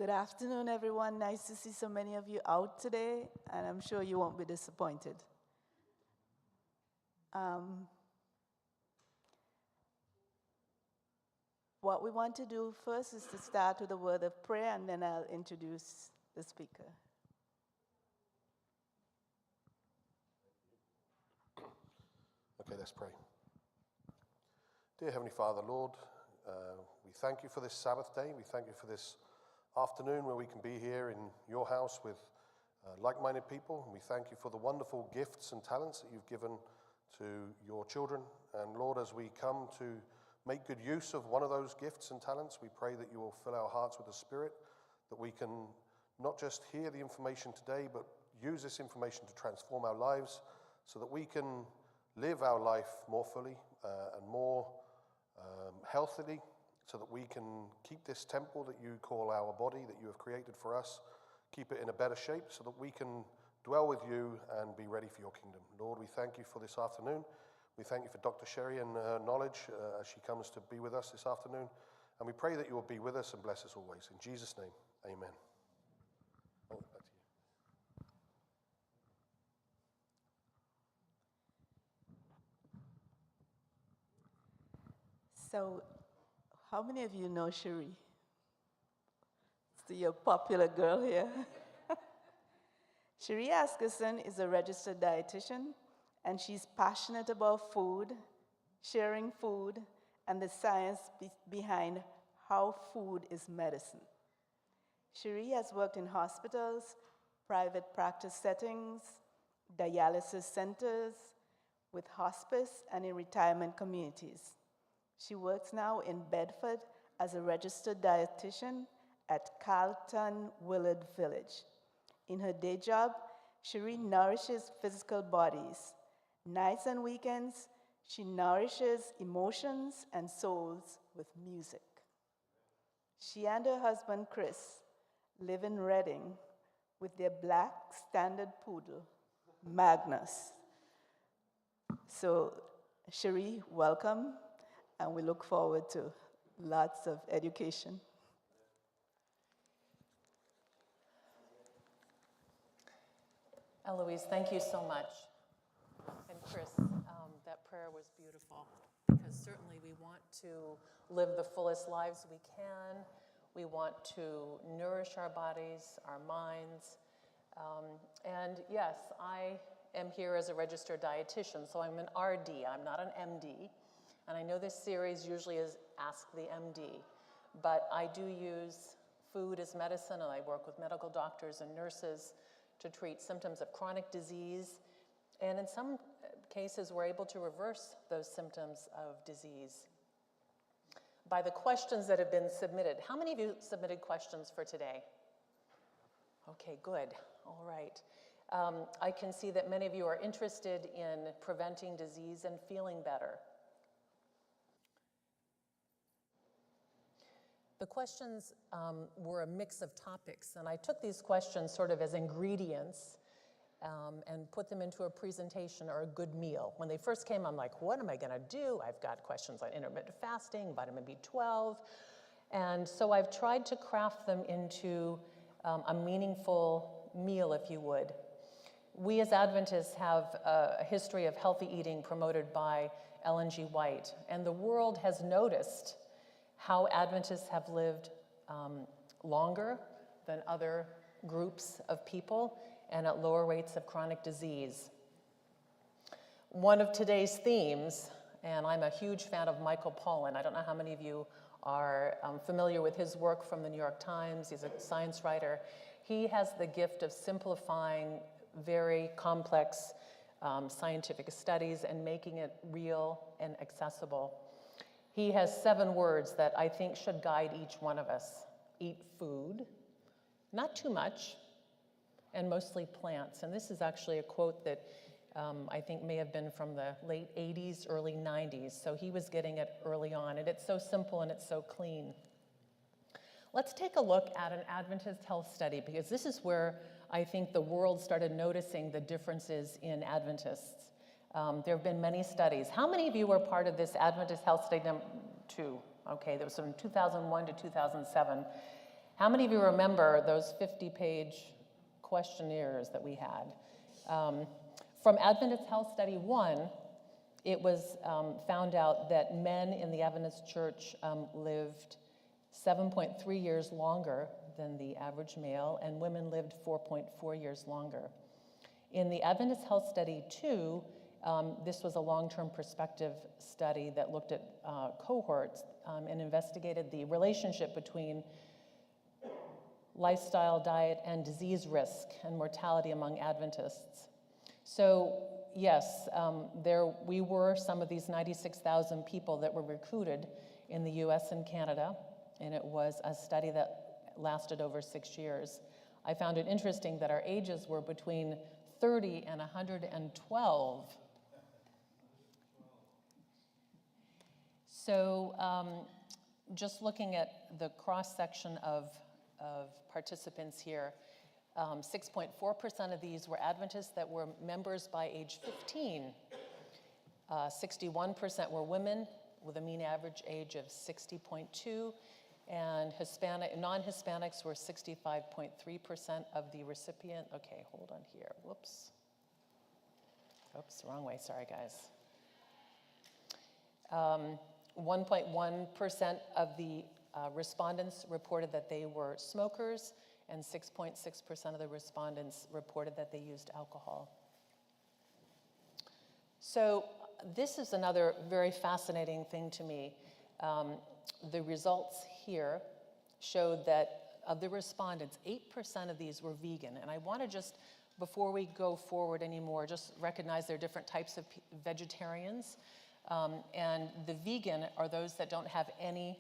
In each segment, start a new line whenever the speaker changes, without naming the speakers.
Good afternoon, everyone. Nice to see so many of you out today, and I'm sure you won't be disappointed. What we want to do first is to start with a word of prayer, and then I'll introduce the speaker.
Okay, let's pray. Dear Heavenly Father, Lord, we thank you for this Sabbath day. We thank you for this afternoon where we can be here in your house with like-minded people. And we thank you for the wonderful gifts and talents that you've given to your children. And Lord, as we come to make good use of one of those gifts and talents, we pray that you will fill our hearts with the Spirit, that we can not just hear the information today, but use this information to transform our lives so that we can live our life more fully and more healthily, so that we can keep this temple that you call our body, that you have created for us, keep it in a better shape so that we can dwell with you and be ready for your kingdom. Lord, we thank you for this afternoon. We thank you for Dr. Cherie and her knowledge as she comes to be with us this afternoon. And we pray that you will be with us and bless us always. In Jesus' name, amen. Oh, back to you.
So, how many of you know Cherie? You're a popular girl here. Cherie Asgeirsson is a registered dietitian, and she's passionate about food, sharing food, and the science behind how food is medicine. Cherie has worked in hospitals, private practice settings, dialysis centers, with hospice, and in retirement communities. She works now in Bedford as a registered dietitian at Carlton Willard Village. In her day job, Cherie nourishes physical bodies. Nights and weekends, she nourishes emotions and souls with music. She and her husband, Chris, live in Reading with their black standard poodle, Magnus. So, Cherie, welcome, and we look forward to lots of education.
Eloise, thank you so much. And Chris, that prayer was beautiful, because certainly we want to live the fullest lives we can. We want to nourish our bodies, our minds. And yes, I am here as a registered dietitian, so I'm an RD, I'm not an MD. And I know this series usually is Ask the MD, but I do use food as medicine, and I work with medical doctors and nurses to treat symptoms of chronic disease. And in some cases, we're able to reverse those symptoms of disease by the questions that have been submitted. How many of you submitted questions for today? Okay, good. All right. I can see that many of you are interested in preventing disease and feeling better. The questions were a mix of topics, and I took these questions sort of as ingredients and put them into a presentation or a good meal. When they first came, I'm like, what am I gonna do? I've got questions on intermittent fasting, vitamin B12, and so I've tried to craft them into a meaningful meal, if you would. We as Adventists have a history of healthy eating promoted by Ellen G. White, and the world has noticed how Adventists have lived longer than other groups of people and at lower rates of chronic disease. One of today's themes, and I'm a huge fan of Michael Pollan. I don't know how many of you are familiar with his work from the New York Times. He's a science writer. He has the gift of simplifying very complex scientific studies and making it real and accessible. He has 7 words that I think should guide each one of us. Eat food, not too much, and mostly plants. And this is actually a quote that I think may have been from the late 80s, early 90s. So he was getting it early on, and it's so simple and it's so clean. Let's take a look at an Adventist health study, because this is where I think the world started noticing the differences in Adventists. There have been many studies. How many of you were part of this Adventist Health Study #2? Okay, that was from 2001 to 2007. How many of you remember those 50-page questionnaires that we had? From Adventist Health Study 1, it was found out that men in the Adventist Church lived 7.3 years longer than the average male, and women lived 4.4 years longer. In the Adventist Health Study 2, this was a long-term perspective study that looked at cohorts and investigated the relationship between lifestyle, diet, and disease risk and mortality among Adventists. So yes, we were some of these 96,000 people that were recruited in the US and Canada, and it was a study that lasted over 6 years. I found it interesting that our ages were between 30 and 112. So just looking at the cross-section of participants here, 6.4% of these were Adventists that were members by age 15. 61% were women with a mean average age of 60.2, and non-Hispanics were 65.3% of the recipient. Okay, hold on here, whoops. Oops, wrong way, sorry guys. 1.1% of the respondents reported that they were smokers, and 6.6% of the respondents reported that they used alcohol. So this is another very fascinating thing to me. The results here showed that of the respondents, 8% of these were vegan. And I want to just, before we go forward anymore, just recognize there are different types of vegetarians. And the vegan are those that don't have any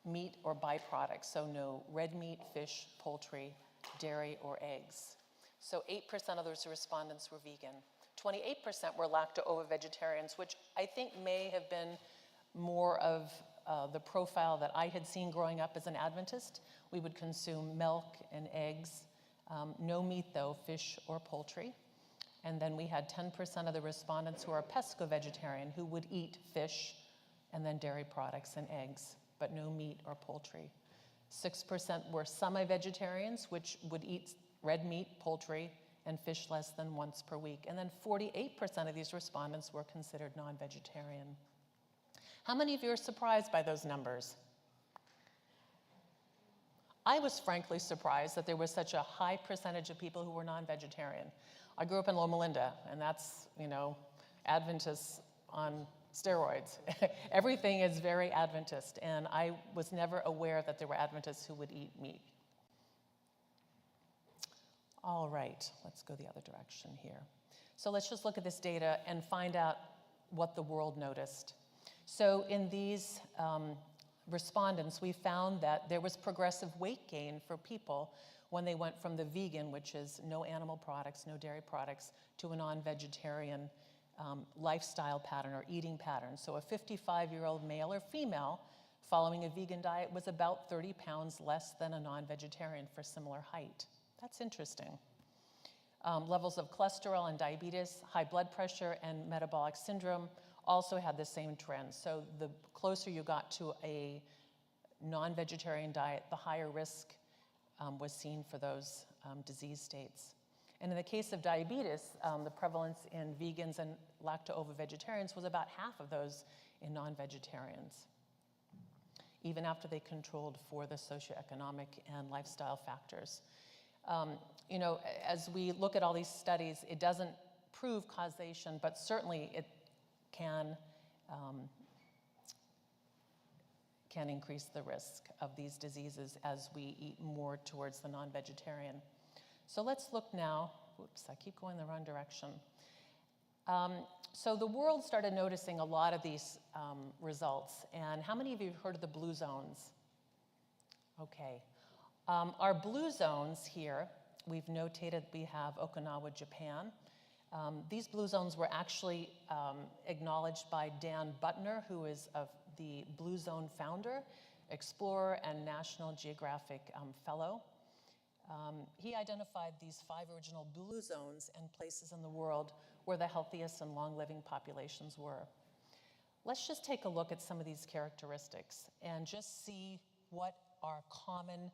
meat or byproducts, so no red meat, fish, poultry, dairy, or eggs. So 8% of those respondents were vegan. 28% were lacto-ovo-vegetarians, which I think may have been more of the profile that I had seen growing up as an Adventist. We would consume milk and eggs, no meat though, fish or poultry. And then we had 10% of the respondents who are pesco-vegetarian, who would eat fish and then dairy products and eggs, but no meat or poultry. 6% were semi-vegetarians, which would eat red meat, poultry, and fish less than once per week. And then 48% of these respondents were considered non-vegetarian. How many of you are surprised by those numbers? I was frankly surprised that there was such a high percentage of people who were non-vegetarian. I grew up in Loma Linda, and that's, Adventists on steroids. Everything is very Adventist, and I was never aware that there were Adventists who would eat meat. All right, let's go the other direction here. So let's just look at this data and find out what the world noticed. So in these respondents, we found that there was progressive weight gain for people when they went from the vegan, which is no animal products, no dairy products, to a non-vegetarian lifestyle pattern or eating pattern. So a 55-year-old male or female following a vegan diet was about 30 pounds less than a non-vegetarian for similar height. That's interesting. Levels of cholesterol and diabetes, high blood pressure, and metabolic syndrome also had the same trend. So the closer you got to a non-vegetarian diet, the higher risk was seen for those disease states. And in the case of diabetes, the prevalence in vegans and lacto-ovo-vegetarians was about half of those in non-vegetarians, even after they controlled for the socioeconomic and lifestyle factors. As we look at all these studies, it doesn't prove causation, but certainly it can increase the risk of these diseases as we eat more towards the non-vegetarian. So let's look now, oops, I keep going the wrong direction. So the world started noticing a lot of these results, and how many of you have heard of the blue zones? Okay. Our blue zones here, we've notated we have Okinawa, Japan. These blue zones were actually acknowledged by Dan Buttner, who is the Blue Zone founder, explorer, and National Geographic fellow. He identified these 5 original blue zones and places in the world where the healthiest and long-living populations were. Let's just take a look at some of these characteristics and just see what are common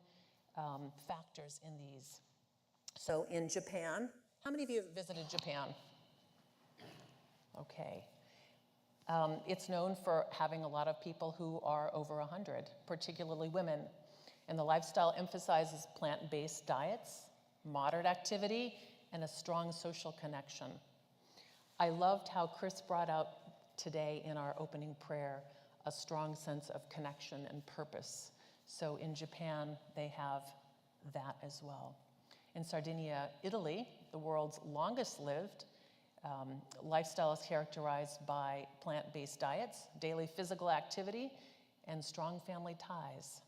factors in these. So in Japan, how many of you have visited Japan? Okay. It's known for having a lot of people who are over 100, particularly women. And the lifestyle emphasizes plant-based diets, moderate activity, and a strong social connection. I loved how Chris brought out today in our opening prayer a strong sense of connection and purpose. So in Japan, they have that as well. In Sardinia, Italy, the world's longest lived, lifestyle is characterized by plant-based diets, daily physical activity, and strong family ties.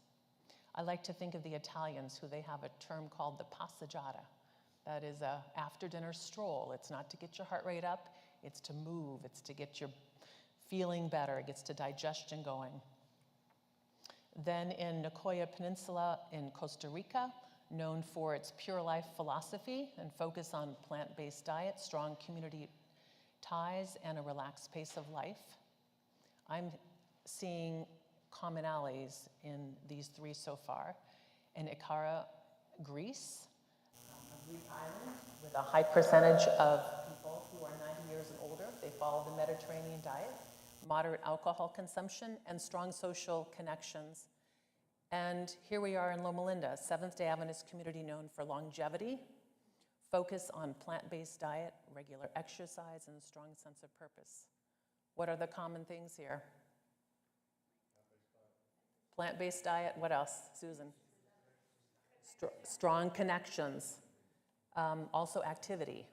I like to think of the Italians, who they have a term called the passeggiata. That is a after-dinner stroll. It's not to get your heart rate up, it's to move, it's to get your feeling better, it gets to digestion going. Then in Nicoya Peninsula in Costa Rica, known for its pure life philosophy and focus on plant-based diet, strong community ties, and a relaxed pace of life. I'm seeing commonalities in these three so far. In Ikara, Greece, a Greek island with a high percentage of people who are 90 years and older. They follow the Mediterranean diet, moderate alcohol consumption, and strong social connections. And here we are in Loma Linda, Seventh-day Adventist community known for longevity, focus on plant-based diet, regular exercise, and a strong sense of purpose. What are the common things here? Plant-based diet, what else, Susan? Strong connections, also activity.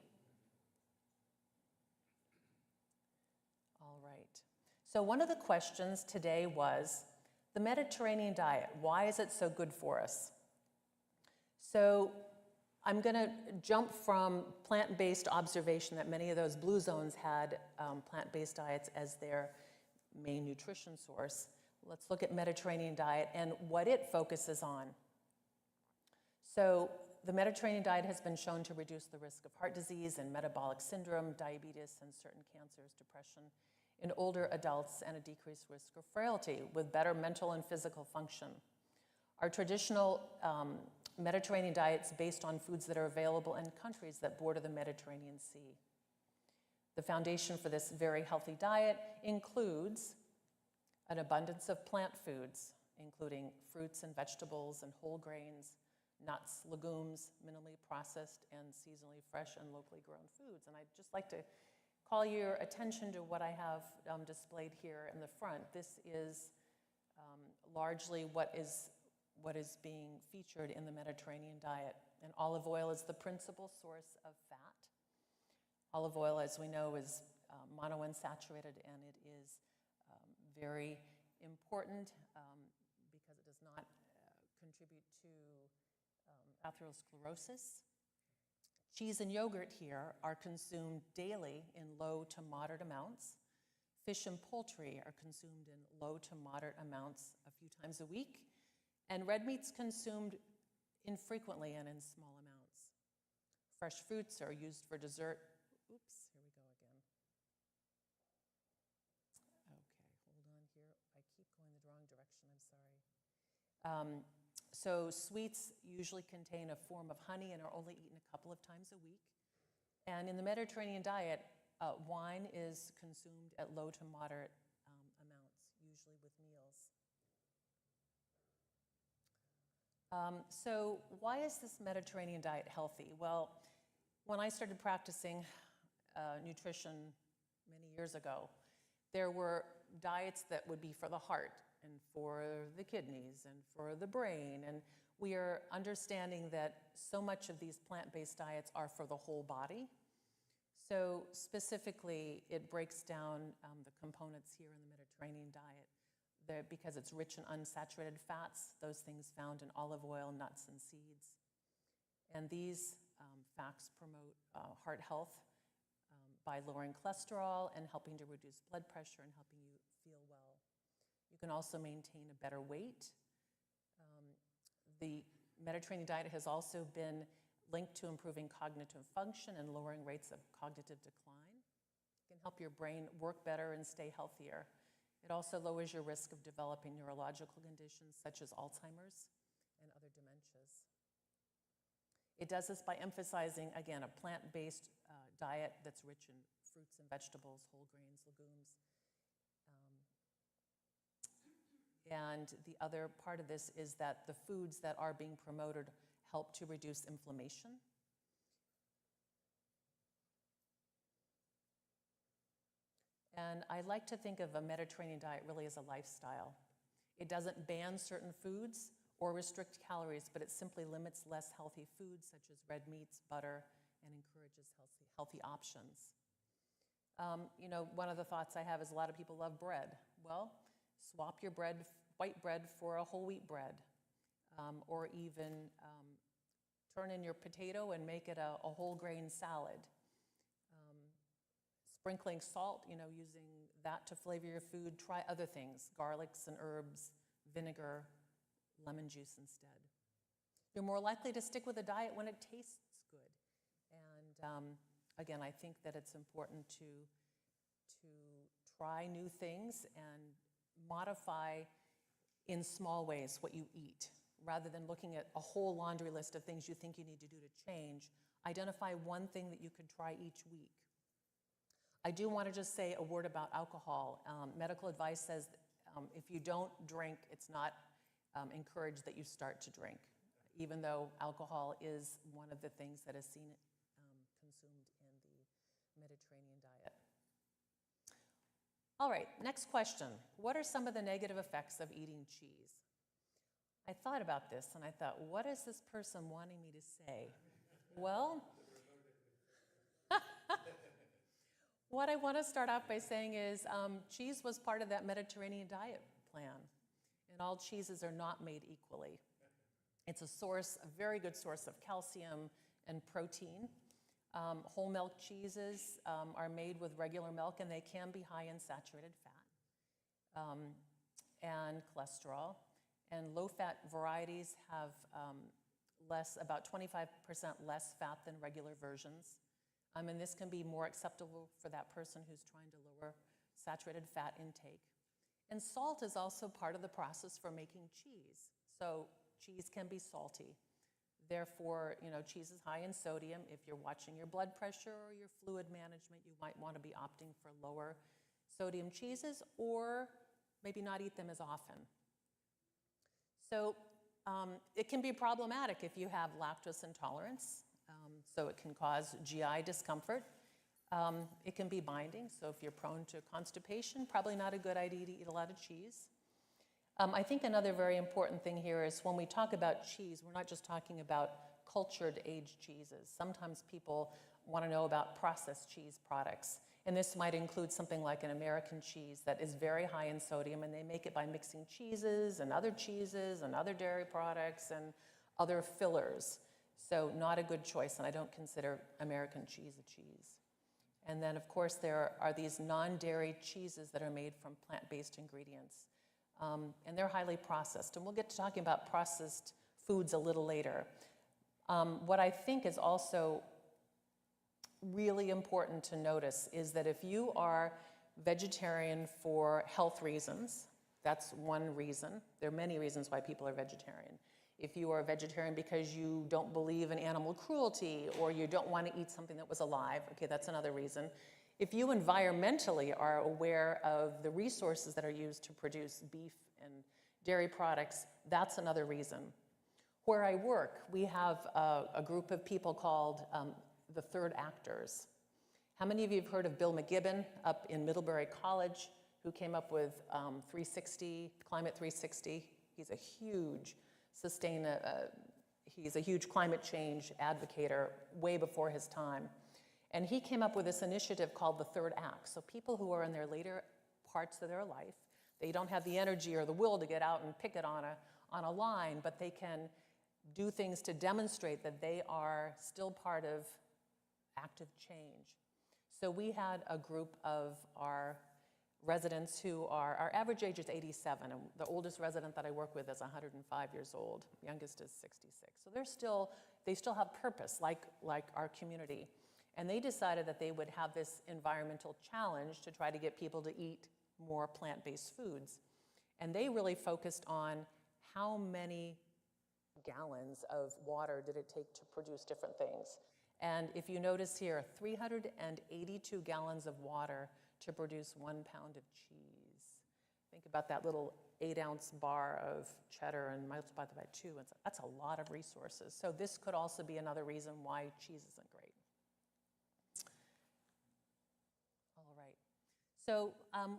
All right, so one of the questions today was, the Mediterranean diet, why is it so good for us? So I'm going to jump from plant-based observation that many of those blue zones had plant-based diets as their main nutrition source. Let's look at Mediterranean diet and what it focuses on. So the Mediterranean diet has been shown to reduce the risk of heart disease and metabolic syndrome, diabetes, and certain cancers, depression in older adults, and a decreased risk of frailty with better mental and physical function. Our traditional Mediterranean diet is based on foods that are available in countries that border the Mediterranean Sea. The foundation for this very healthy diet includes an abundance of plant foods, including fruits and vegetables and whole grains, nuts, legumes, minimally processed and seasonally fresh and locally grown foods. And I'd just like to call your attention to what I have displayed here in the front. This is largely what is being featured in the Mediterranean diet. And olive oil is the principal source of fat. Olive oil, as we know, is monounsaturated, and it is very important because it does not contribute to atherosclerosis. Cheese and yogurt here are consumed daily in low to moderate amounts. Fish and poultry are consumed in low to moderate amounts a few times a week. And red meat's consumed infrequently and in small amounts. Fresh fruits are used for dessert. Oops, here we go again. Okay, hold on here. I keep going the wrong direction, I'm sorry. So sweets usually contain a form of honey and are only eaten a couple of times a week. And in the Mediterranean diet, wine is consumed at low to moderate amounts, usually with meals. So why is this Mediterranean diet healthy? Well, when I started practicing nutrition many years ago, there were diets that would be for the heart and for the kidneys and for the brain. And we are understanding that so much of these plant-based diets are for the whole body. So specifically, it breaks down the components here in the Mediterranean diet because it's rich in unsaturated fats, those things found in olive oil, nuts, and seeds. And these fats promote heart health by lowering cholesterol and helping to reduce blood pressure and helping you feel well. You can also maintain a better weight. The Mediterranean diet has also been linked to improving cognitive function and lowering rates of cognitive decline. It can help your brain work better and stay healthier. It also lowers your risk of developing neurological conditions such as Alzheimer's and other dementias. It does this by emphasizing, again, a plant-based diet that's rich in fruits and vegetables, whole grains, legumes. And the other part of this is that the foods that are being promoted help to reduce inflammation. And I like to think of a Mediterranean diet really as a lifestyle. It doesn't ban certain foods or restrict calories, but it simply limits less healthy foods such as red meats, butter, and encourages healthy options. You know, one of the thoughts I have is a lot of people love bread. Well, swap your bread, white bread, for a whole wheat bread, or even turn in your potato and make it a whole grain salad. Sprinkling salt, you know, using that to flavor your food. Try other things, garlics and herbs, vinegar, lemon juice instead. You're more likely to stick with a diet when it tastes good. And again, I think that it's important to try new things and modify in small ways what you eat. Rather than looking at a whole laundry list of things you think you need to do to change, identify one thing that you could try each week. I do want to just say a word about alcohol. Medical advice says if you don't drink, it's not encouraged that you start to drink, even though alcohol is one of the things that is seen consumed in the Mediterranean diet. All right, next question. What are some of the negative effects of eating cheese? I thought about this and I thought, what is this person wanting me to say? Well, what I want to start out by saying is cheese was part of that Mediterranean diet plan, and all cheeses are not made equally. It's a very good source of calcium and protein. Whole milk cheeses are made with regular milk, and they can be high in saturated fat and cholesterol. And low-fat varieties have about 25% less fat than regular versions. And this can be more acceptable for that person who's trying to lower saturated fat intake. And salt is also part of the process for making cheese. So cheese can be salty. Therefore, you know, cheese is high in sodium. If you're watching your blood pressure or your fluid management, you might want to be opting for lower sodium cheeses, or maybe not eat them as often. So it can be problematic if you have lactose intolerance. So it can cause GI discomfort. It can be binding. So if you're prone to constipation, probably not a good idea to eat a lot of cheese. I think another very important thing here is when we talk about cheese, we're not just talking about cultured aged cheeses. Sometimes people want to know about processed cheese products. And this might include something like an American cheese that is very high in sodium, and they make it by mixing cheeses and other dairy products and other fillers. So not a good choice, and I don't consider American cheese a cheese. And then, of course, there are these non-dairy cheeses that are made from plant-based ingredients. And they're highly processed. And we'll get to talking about processed foods a little later. What I think is also really important to notice is that if you are vegetarian for health reasons, that's one reason. There are many reasons why people are vegetarian. If you are a vegetarian because you don't believe in animal cruelty or you don't want to eat something that was alive, okay, that's another reason. If you environmentally are aware of the resources that are used to produce beef and dairy products, that's another reason. Where I work, we have a group of people called the third actors. How many of you have heard of Bill McGibbon up in Middlebury College, who came up with Climate 360? He's a huge he's a huge climate change advocator way before his time. And he came up with this initiative called the Third Act. So people who are in their later parts of their life, they don't have the energy or the will to get out and picket on a line, but they can do things to demonstrate that they are still part of active change. So we had a group of our residents who our average age is 87, and the oldest resident that I work with is 105 years old. Youngest is 66. So they still have purpose, like our community. And they decided that they would have this environmental challenge to try to get people to eat more plant-based foods. And they really focused on how many gallons of water did it take to produce different things. And if you notice here, 382 gallons of water to produce 1 pound of cheese. Think about that little 8-ounce bar of cheddar and multiply that by 2. That's a lot of resources. So this could also be another reason why cheese isn't great. All right. So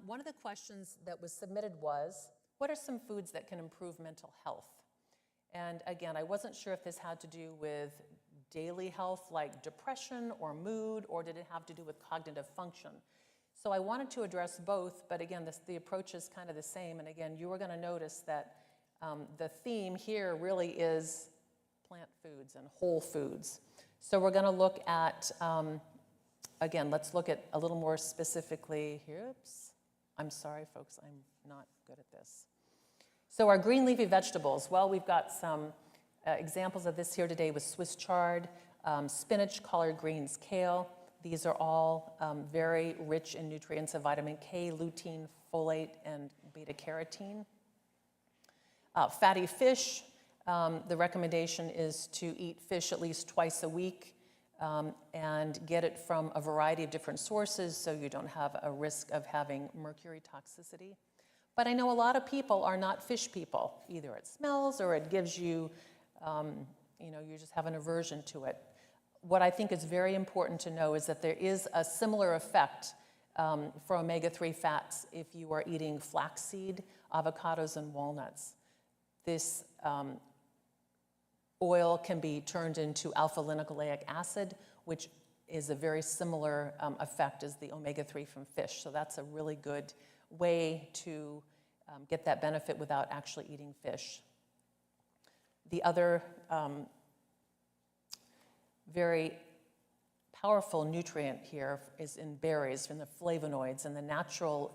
one of the questions that was submitted was, what are some foods that can improve mental health? And again, I wasn't sure if this had to do with daily health like depression or mood, or did it have to do with cognitive function? So I wanted to address both, but again, the approach is kind of the same. And again, you are going to notice that the theme here really is plant foods and whole foods. So we're going to look at, again, let's look at a little more specifically here. Oops. I'm sorry, folks, I'm not good at this. So our green leafy vegetables, well, we've got some examples of this here today with Swiss chard, spinach, collard greens, kale. These are all very rich in nutrients of vitamin K, lutein, folate, and beta-carotene. Fatty fish, the recommendation is to eat fish at least twice a week and get it from a variety of different sources so you don't have a risk of having mercury toxicity. But I know a lot of people are not fish people. Either it smells or it gives you, you just have an aversion to it. What I think is very important to know is that there is a similar effect for omega-3 fats if you are eating flaxseed, avocados, and walnuts. This oil can be turned into alpha-linoleic acid, which is a very similar effect as the omega-3 from fish. So that's a really good way to get that benefit without actually eating fish. The other very powerful nutrient here is in berries, in the flavonoids, and the natural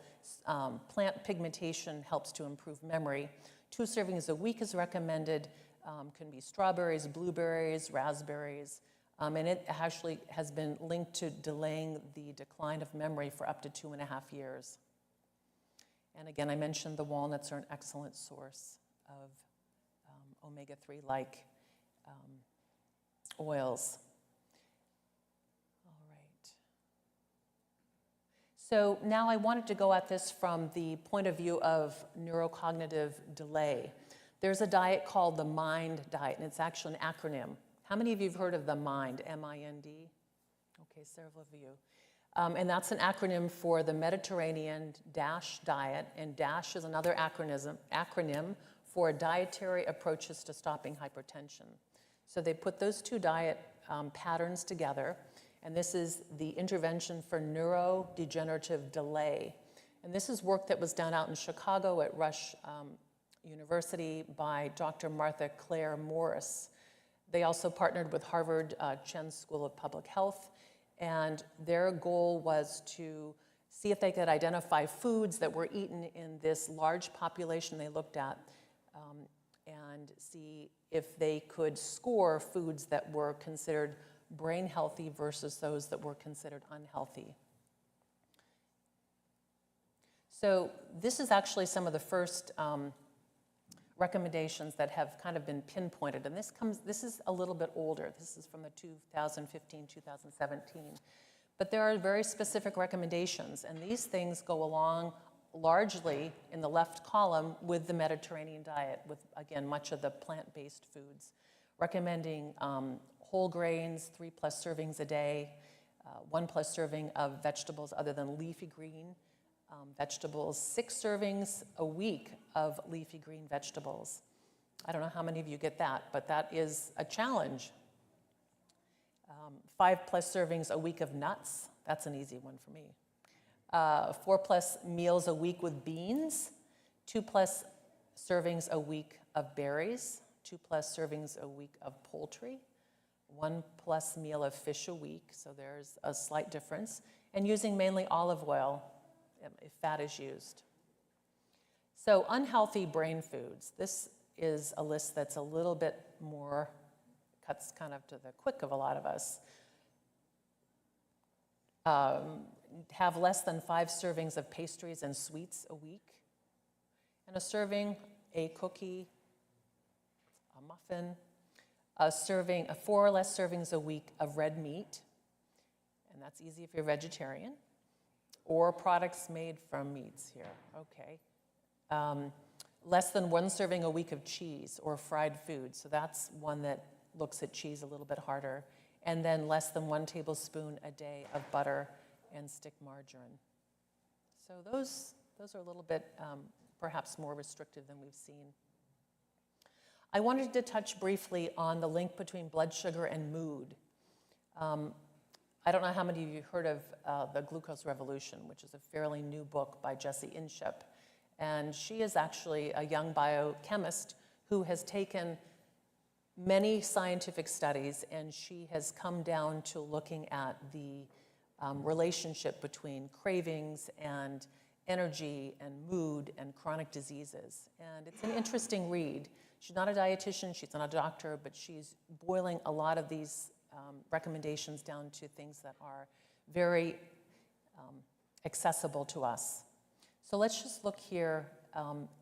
plant pigmentation helps to improve memory. 2 servings a week is recommended. Can be strawberries, blueberries, raspberries, and it actually has been linked to delaying the decline of memory for up to 2.5 years. And again, I mentioned the walnuts are an excellent source of omega-3 like oils. All right. So now I wanted to go at this from the point of view of neurocognitive delay. There's a diet called the MIND diet, and it's actually an acronym. How many of you have heard of the MIND, M-I-N-D? Okay, several of you. And that's an acronym for the Mediterranean DASH diet, and DASH is another acronym for Dietary Approaches to Stopping Hypertension. So they put those 2 diet patterns together, and this is the intervention for neurodegenerative delay. And this is work that was done out in Chicago at Rush University by Dr. Martha Claire Morris. They also partnered with Harvard Chen School of Public Health, and their goal was to see if they could identify foods that were eaten in this large population they looked at and see if they could score foods that were considered brain healthy versus those that were considered unhealthy. So this is actually some of the first recommendations that have kind of been pinpointed, and this is a little bit older. This is from the 2015-2017, but there are very specific recommendations, and these things go along largely in the left column with the Mediterranean diet, with again much of the plant-based foods, recommending whole grains, 3+ servings a day, 1+ serving of vegetables other than leafy green vegetables, 6 servings a week of leafy green vegetables. I don't know how many of you get that, but that is a challenge. 5+ servings a week of nuts. That's an easy one for me. 4+ meals a week with beans. 2+ servings a week of berries. 2+ servings a week of poultry. 1+ meal of fish a week, so there's a slight difference. And using mainly olive oil if fat is used. So unhealthy brain foods. This is a list that's a little bit more, cuts kind of to the quick of a lot of us. Have less than 5 servings of pastries and sweets a week. And a serving, a cookie, a muffin, four or less servings a week of red meat, and that's easy if you're vegetarian, or products made from meats here, okay. Less than 1 serving a week of cheese or fried food, so that's one that looks at cheese a little bit harder, and then less than 1 tablespoon a day of butter and stick margarine. So those are a little bit perhaps more restrictive than we've seen. I wanted to touch briefly on the link between blood sugar and mood. I don't know how many of you heard of The Glucose Revolution, which is a fairly new book by Cherie Asgeirsson. And she is actually a young biochemist who has taken many scientific studies, and she has come down to looking at the relationship between cravings and energy and mood and chronic diseases. And it's an interesting read. She's not a dietitian, she's not a doctor, but she's boiling a lot of these recommendations down to things that are very accessible to us. So let's just look here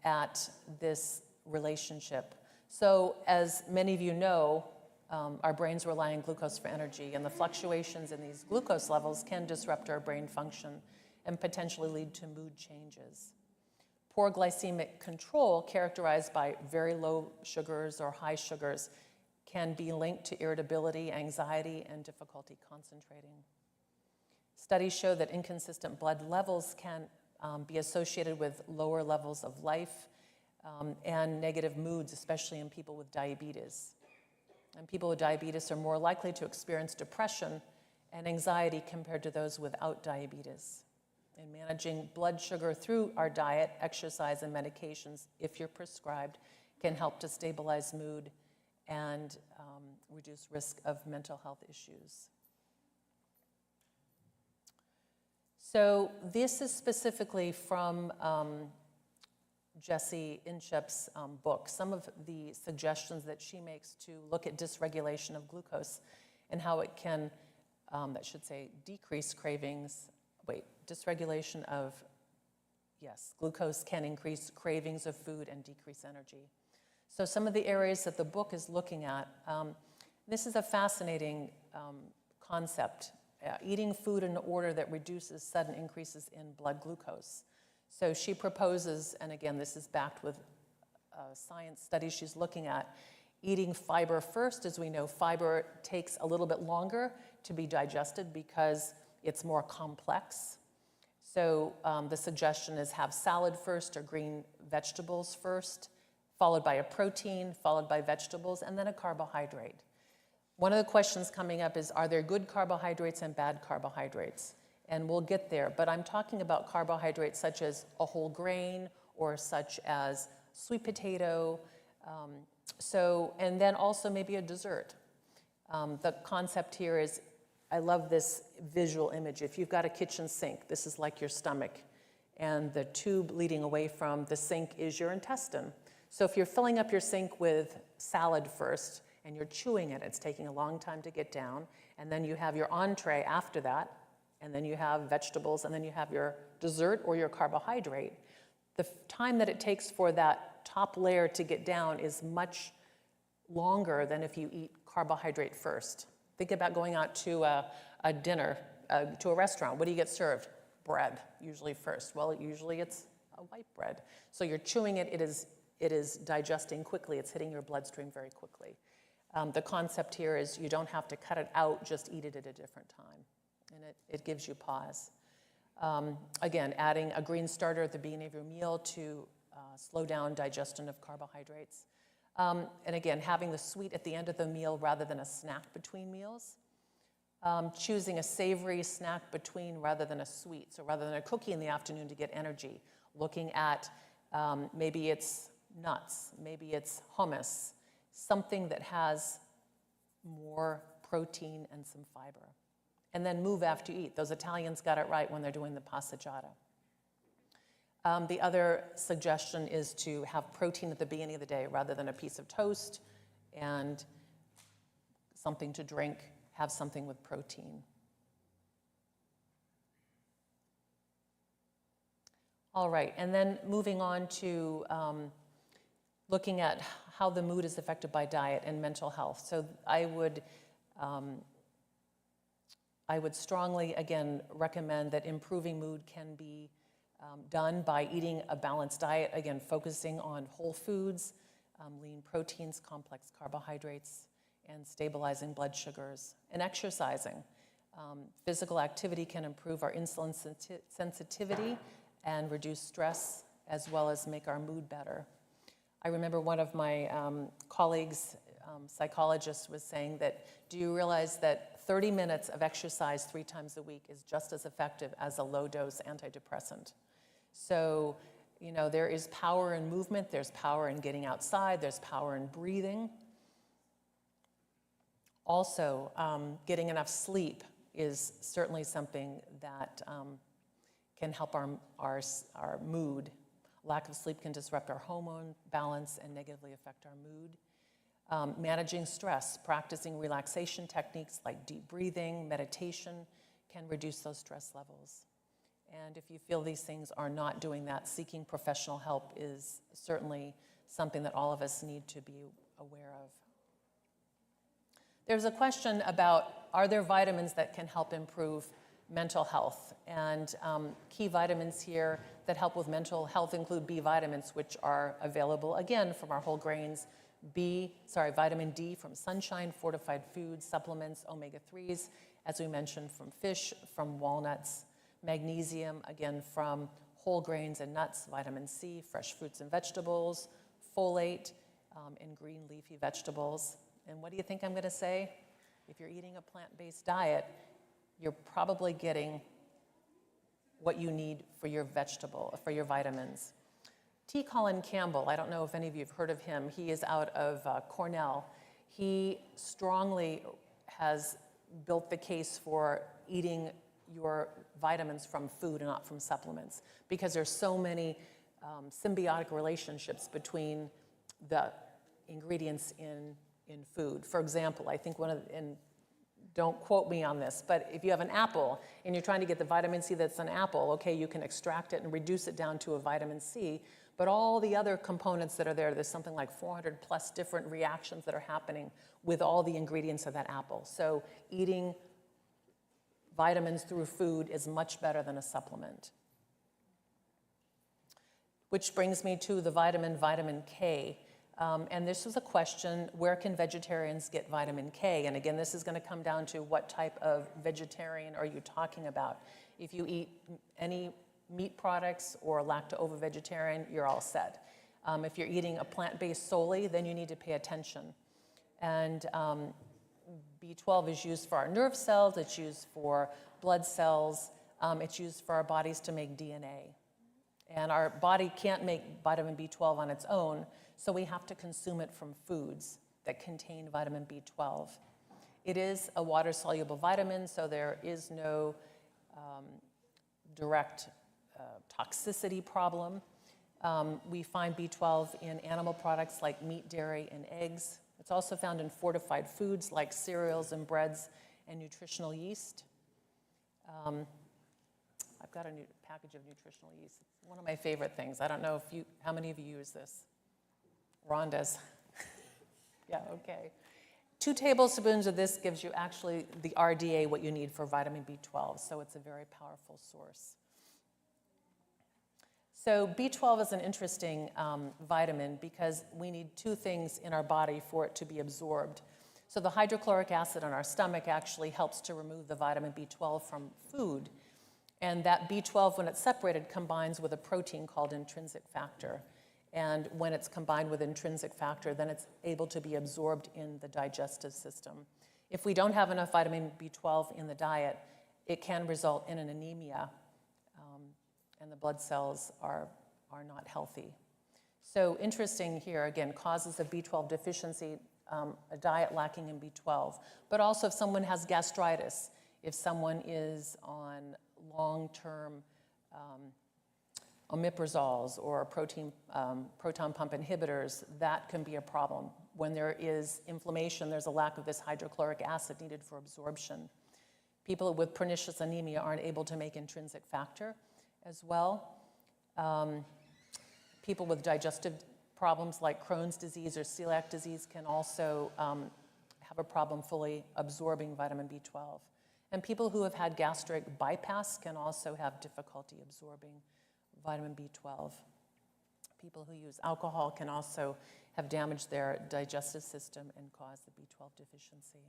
at this relationship. So as many of you know, our brains rely on glucose for energy, and the fluctuations in these glucose levels can disrupt our brain function and potentially lead to mood changes. Poor glycemic control, characterized by very low sugars or high sugars, can be linked to irritability, anxiety, and difficulty concentrating. Studies show that inconsistent blood levels can be associated with lower levels of life and negative moods, especially in people with diabetes. And people with diabetes are more likely to experience depression and anxiety compared to those without diabetes. And managing blood sugar through our diet, exercise, and medications, if you're prescribed, can help to stabilize mood and reduce risk of mental health issues. So this is specifically from Cherie Asgeirson's book, some of the suggestions that she makes to look at dysregulation of glucose and how it can, that should say, decrease cravings. Dysregulation of, yes, glucose can increase cravings of food and decrease energy. So some of the areas that the book is looking at, this is a fascinating concept, eating food in an order that reduces sudden increases in blood glucose. So she proposes, and again, this is backed with science studies she's looking at, eating fiber first. As we know, fiber takes a little bit longer to be digested because it's more complex. So the suggestion is have salad first or green vegetables first, followed by a protein, followed by vegetables, and then a carbohydrate. One of the questions coming up is, are there good carbohydrates and bad carbohydrates? And we'll get there, but I'm talking about carbohydrates such as a whole grain or such as sweet potato, and then also maybe a dessert. The concept here is, I love this visual image. If you've got a kitchen sink, this is like your stomach, and the tube leading away from the sink is your intestine. So if you're filling up your sink with salad first, and you're chewing it, it's taking a long time to get down, and then you have your entree after that, and then you have vegetables, and then you have your dessert or your carbohydrate. The time that it takes for that top layer to get down is much longer than if you eat carbohydrate first. Think about going out to a dinner, to a restaurant. What do you get served? Bread, usually first. Well, usually it's a white bread. So you're chewing it, it is digesting quickly, it's hitting your bloodstream very quickly. The concept here is you don't have to cut it out, just eat it at a different time. And it gives you pause. Again, adding a green starter at the beginning of your meal to slow down digestion of carbohydrates. And again, having the sweet at the end of the meal rather than a snack between meals. Choosing a savory snack between rather than a sweet. So rather than a cookie in the afternoon to get energy, looking at maybe it's nuts, maybe it's hummus, something that has more protein and some fiber. And then move after you eat. Those Italians got it right when they're doing the passeggiata. The other suggestion is to have protein at the beginning of the day rather than a piece of toast and something to drink, have something with protein. All right, and then moving on to looking at how the mood is affected by diet and mental health. So I would strongly, again, recommend that improving mood can be done by eating a balanced diet, again, focusing on whole foods, lean proteins, complex carbohydrates, and stabilizing blood sugars, and exercising. Physical activity can improve our insulin sensitivity and reduce stress, as well as make our mood better. I remember one of my colleagues, psychologist, was saying that, do you realize that 30 minutes of exercise 3 times a week is just as effective as a low-dose antidepressant? So, you know, there is power in movement, there's power in getting outside, there's power in breathing. Also, getting enough sleep is certainly something that can help our mood. Lack of sleep can disrupt our hormone balance and negatively affect our mood. Managing stress, practicing relaxation techniques like deep breathing, meditation can reduce those stress levels. And if you feel these things are not doing that, seeking professional help is certainly something that all of us need to be aware of. There's a question about, are there vitamins that can help improve mental health? And key vitamins here that help with mental health include B vitamins, which are available, again, from our whole grains, vitamin D from sunshine, fortified foods, supplements, omega-3s, as we mentioned, from fish, from walnuts, magnesium, again, from whole grains and nuts, vitamin C, fresh fruits and vegetables, folate in green leafy vegetables. And what do you think I'm going to say? If you're eating a plant-based diet, you're probably getting what you need for your vitamins. T. Colin Campbell, I don't know if any of you have heard of him. He is out of Cornell. He strongly has built the case for eating your vitamins from food and not from supplements, because there's so many symbiotic relationships between the ingredients in food. For example, I think and don't quote me on this, but if you have an apple and you're trying to get the vitamin C that's in an apple, okay, you can extract it and reduce it down to a vitamin C, but all the other components that are there's something like 400 plus different reactions that are happening with all the ingredients of that apple. So eating vitamins through food is much better than a supplement. Which brings me to the vitamin K. And this was a question, where can vegetarians get vitamin K? And again, this is going to come down to what type of vegetarian are you talking about. If you eat any meat products or lacto-ovo vegetarian, you're all set. If you're eating a plant-based solely, then you need to pay attention. And B12 is used for our nerve cells, it's used for blood cells, it's used for our bodies to make DNA. And our body can't make vitamin B12 on its own, so we have to consume it from foods that contain vitamin B12. It is a water-soluble vitamin, so there is no direct toxicity problem. We find B12 in animal products like meat, dairy, and eggs. It's also found in fortified foods like cereals and breads and nutritional yeast. I've got a new package of nutritional yeast. It's one of my favorite things. I don't know how many of you use this? Ron does. Yeah, okay. 2 tablespoons of this gives you actually the RDA, what you need for vitamin B12, so it's a very powerful source. So B12 is an interesting vitamin because we need 2 things in our body for it to be absorbed. So the hydrochloric acid in our stomach actually helps to remove the vitamin B12 from food. And that B12, when it's separated, combines with a protein called intrinsic factor. And when it's combined with intrinsic factor, then it's able to be absorbed in the digestive system. If we don't have enough vitamin B12 in the diet, it can result in an anemia, and the blood cells are not healthy. So interesting here, again, causes of B12 deficiency, a diet lacking in B12, but also if someone has gastritis, if someone is on long-term omeprazoles or proton pump inhibitors, that can be a problem. When there is inflammation, there's a lack of this hydrochloric acid needed for absorption. People with pernicious anemia aren't able to make intrinsic factor as well. People with digestive problems like Crohn's disease or celiac disease can also have a problem fully absorbing vitamin B12. And people who have had gastric bypass can also have difficulty absorbing vitamin B12. People who use alcohol can also have damaged their digestive system and cause the B12 deficiency.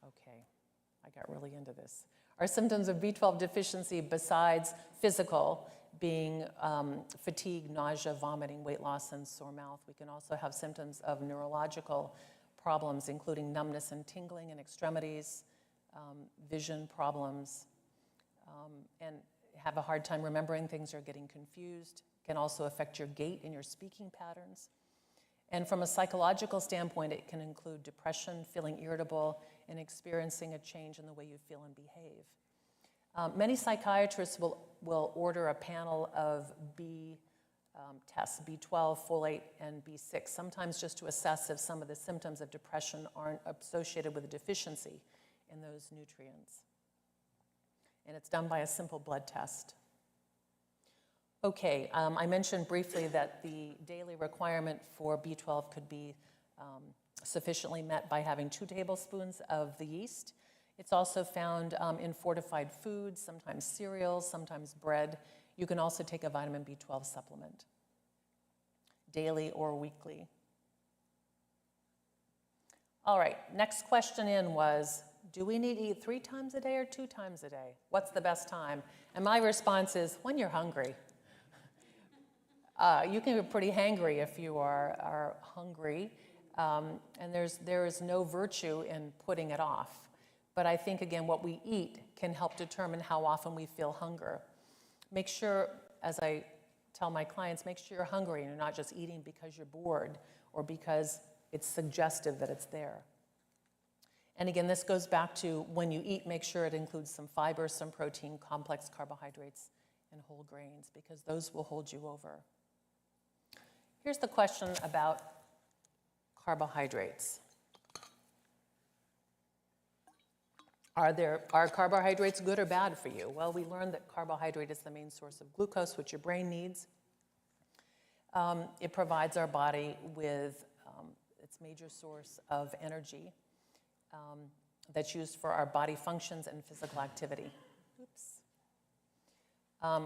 Okay, I got really into this. Are symptoms of B12 deficiency besides physical, being fatigue, nausea, vomiting, weight loss, and sore mouth? We can also have symptoms of neurological problems, including numbness and tingling in extremities, vision problems, and have a hard time remembering things or getting confused. Can also affect your gait and your speaking patterns. And from a psychological standpoint, it can include depression, feeling irritable, and experiencing a change in the way you feel and behave. Many psychiatrists will order a panel of B tests, B12, folate, and B6, sometimes just to assess if some of the symptoms of depression aren't associated with a deficiency in those nutrients. And it's done by a simple blood test. Okay, I mentioned briefly that the daily requirement for B12 could be sufficiently met by having 2 tablespoons of the yeast. It's also found in fortified foods, sometimes cereals, sometimes bread. You can also take a vitamin B12 supplement, daily or weekly. All right, next question in was, do we need to eat 3 times a day or 2 times a day? What's the best time? And my response is, when you're hungry. You can be pretty hangry if you are hungry, and there is no virtue in putting it off. But I think, again, what we eat can help determine how often we feel hunger. Make sure, as I tell my clients, make sure you're hungry and you're not just eating because you're bored or because it's suggestive that it's there. And again, this goes back to when you eat, make sure it includes some fiber, some protein, complex carbohydrates, and whole grains, because those will hold you over. Here's the question about carbohydrates. Are carbohydrates good or bad for you? Well, we learned that carbohydrate is the main source of glucose, which your brain needs. It provides our body with its major source of energy that's used for our body functions and physical activity. Oops.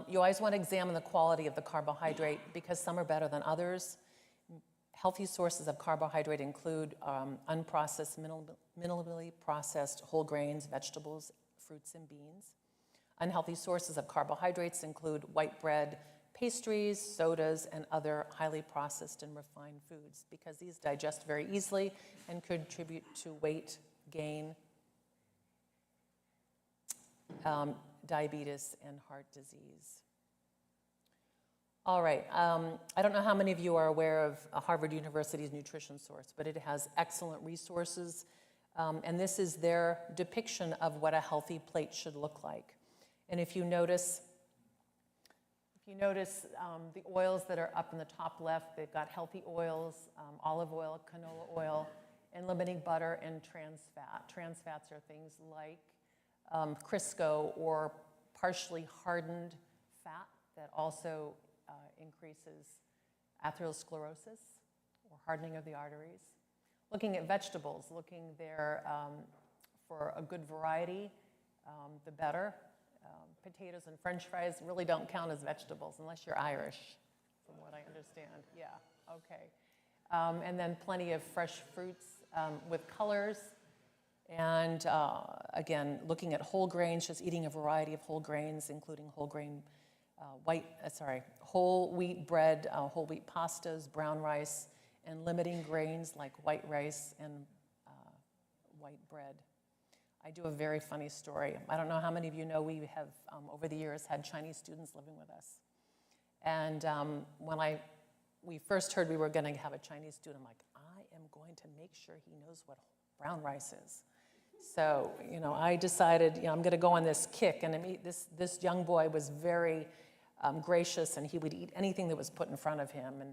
You always want to examine the quality of the carbohydrate because some are better than others. Healthy sources of carbohydrate include unprocessed, minimally processed whole grains, vegetables, fruits, and beans. Unhealthy sources of carbohydrates include white bread, pastries, sodas, and other highly processed and refined foods because these digest very easily and contribute to weight gain, diabetes, and heart disease. All right, I don't know how many of you are aware of Harvard University's nutrition source, but it has excellent resources, and this is their depiction of what a healthy plate should look like. And if you notice the oils that are up in the top left, they've got healthy oils, olive oil, canola oil, and limiting butter and trans fat. Trans fats are things like Crisco or partially hardened fat that also increases atherosclerosis or hardening of the arteries. Looking at vegetables, looking there for a good variety, the better. Potatoes and French fries really don't count as vegetables unless you're Irish, from what I understand. Yeah, okay. And then plenty of fresh fruits with colors. And again, looking at whole grains, just eating a variety of whole grains, including whole wheat bread, whole wheat pastas, brown rice, and limiting grains like white rice and white bread. I do a very funny story. I don't know how many of you know we have, over the years, had Chinese students living with us. And when we first heard we were going to have a Chinese student, I'm like, I am going to make sure he knows what brown rice is. So, I decided, I'm going to go on this kick. And this young boy was very gracious, and he would eat anything that was put in front of him.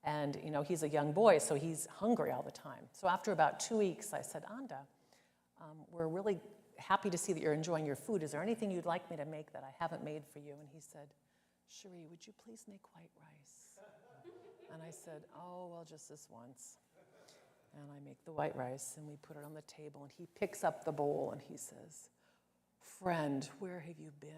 And he's a young boy, so he's hungry all the time. So after about 2 weeks, I said, Anda, we're really happy to see that you're enjoying your food. Is there anything you'd like me to make that I haven't made for you? And he said, Cherie, would you please make white rice? And I said, oh, well, just this once. And I make the white rice, and we put it on the table, and he picks up the bowl, and he says, friend, where have you been?